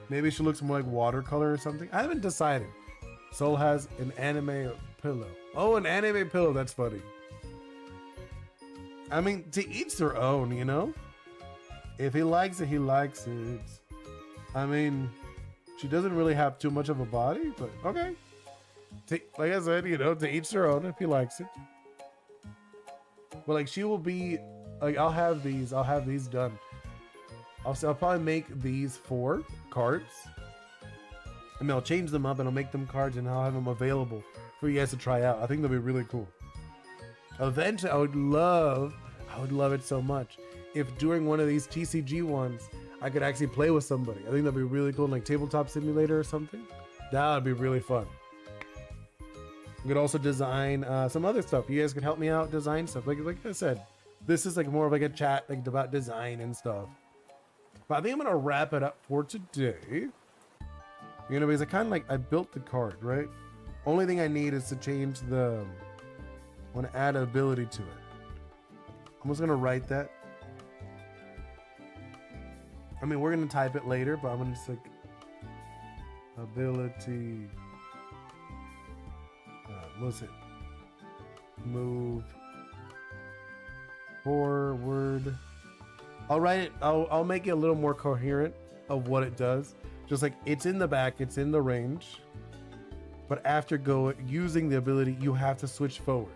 maybe she looks more like watercolor or something. I haven't decided. Soul has an anime pillow. Oh, an anime pillow. That's funny. I mean, to each their own, you know? If he likes it, he likes it. I mean, she doesn't really have too much of a body, but okay. Like I said, you know, to each their own if he likes it. But like she will be, like I'll have these done. I'll probably make these 4 cards. I mean, I'll change them up and I'll make them cards and I'll have them available for you guys to try out. I think they'll be really cool. Eventually, I would love it so much if during one of these TCG ones, I could actually play with somebody. I think that'd be really cool, like Tabletop Simulator or something. That would be really fun. We could also design some other stuff. You guys could help me out design stuff. Like I said, this is like more of like a chat like about design and stuff. But I think I'm gonna wrap it up for today. You know, because I built the card, right? Only thing I need is to change I want to add an ability to it. I'm just gonna write that. I mean, we're gonna type it later, but I'm gonna just like ability. What's it? Move forward. I'll write it. I'll make it a little more coherent of what it does. Just like it's in the back, it's in the range. But after using the ability, you have to switch forward.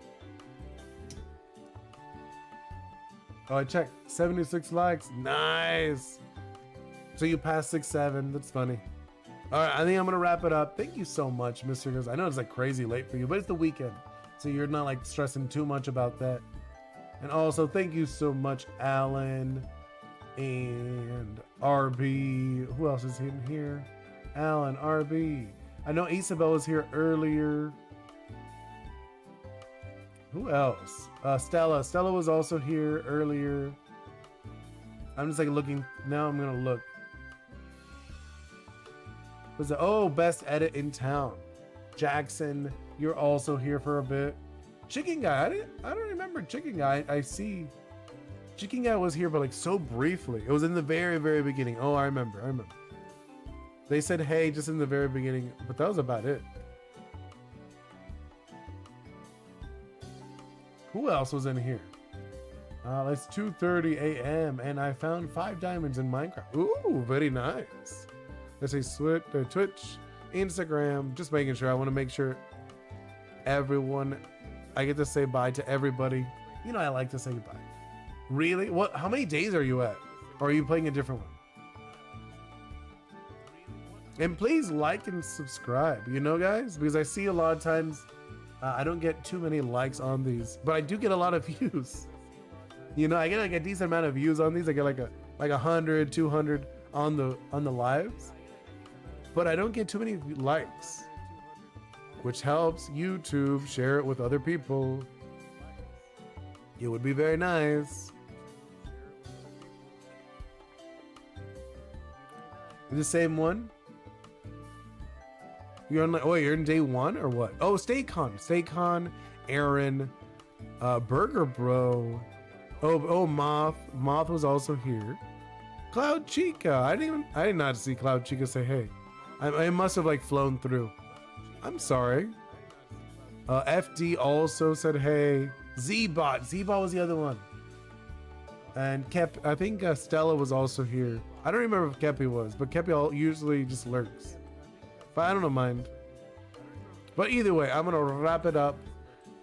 Oh, I checked. 76 likes. Nice. So you passed 6-7. That's funny. All right, I think I'm gonna wrap it up. Thank you so much, Mr. Goes. I know it's like crazy late for you, but it's the weekend, so you're not like stressing too much about that. And also, thank you so much, Alan and RB. Who else is in here? Alan, RB. I know Isabel was here earlier. Who else? Stella. Stella was also here earlier. I'm just like looking. Now I'm gonna look. Was it? Oh, best edit in town. Jackson, you're also here for a bit. Chicken Guy, I don't remember Chicken Guy. I see Chicken Guy was here, but like so briefly. It was in the very, very beginning. Oh, I remember. They said hey just in the very beginning, but that was about it. Who else was in here? It's 2:30 a.m. and I found 5 diamonds in Minecraft. Ooh, very nice. Let's say Twitch, Instagram. Just making sure. I want to make sure everyone. I get to say bye to everybody. You know I like to say bye. Really? What? How many days are you at? Or are you playing a different one? And please like and subscribe. You know, guys, because I see a lot of times I don't get too many likes on these, but I do get a lot of views. You know, I get like a decent amount of views on these. I get like 100, 200 on the lives, but I don't get too many likes, which helps YouTube share it with other people. It would be very nice. The same one. You're on like, oh, you're in day 1 or what? Oh, Staycon, Aaron, Burger Bro. Oh, Moth was also here. Cloud Chica. I did not see Cloud Chica say hey. I must have like flown through. I'm sorry. FD also said hey. Z-Bot was the other one. And I think Stella was also here. I don't remember if Kepi was, but Kepi usually just lurks. But I don't mind. But either way, I'm gonna wrap it up.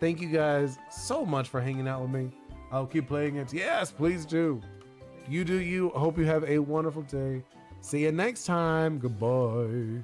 Thank you guys so much for hanging out with me. I'll keep playing it. Yes, please do. You do you. I hope you have a wonderful day. See you next time. Goodbye.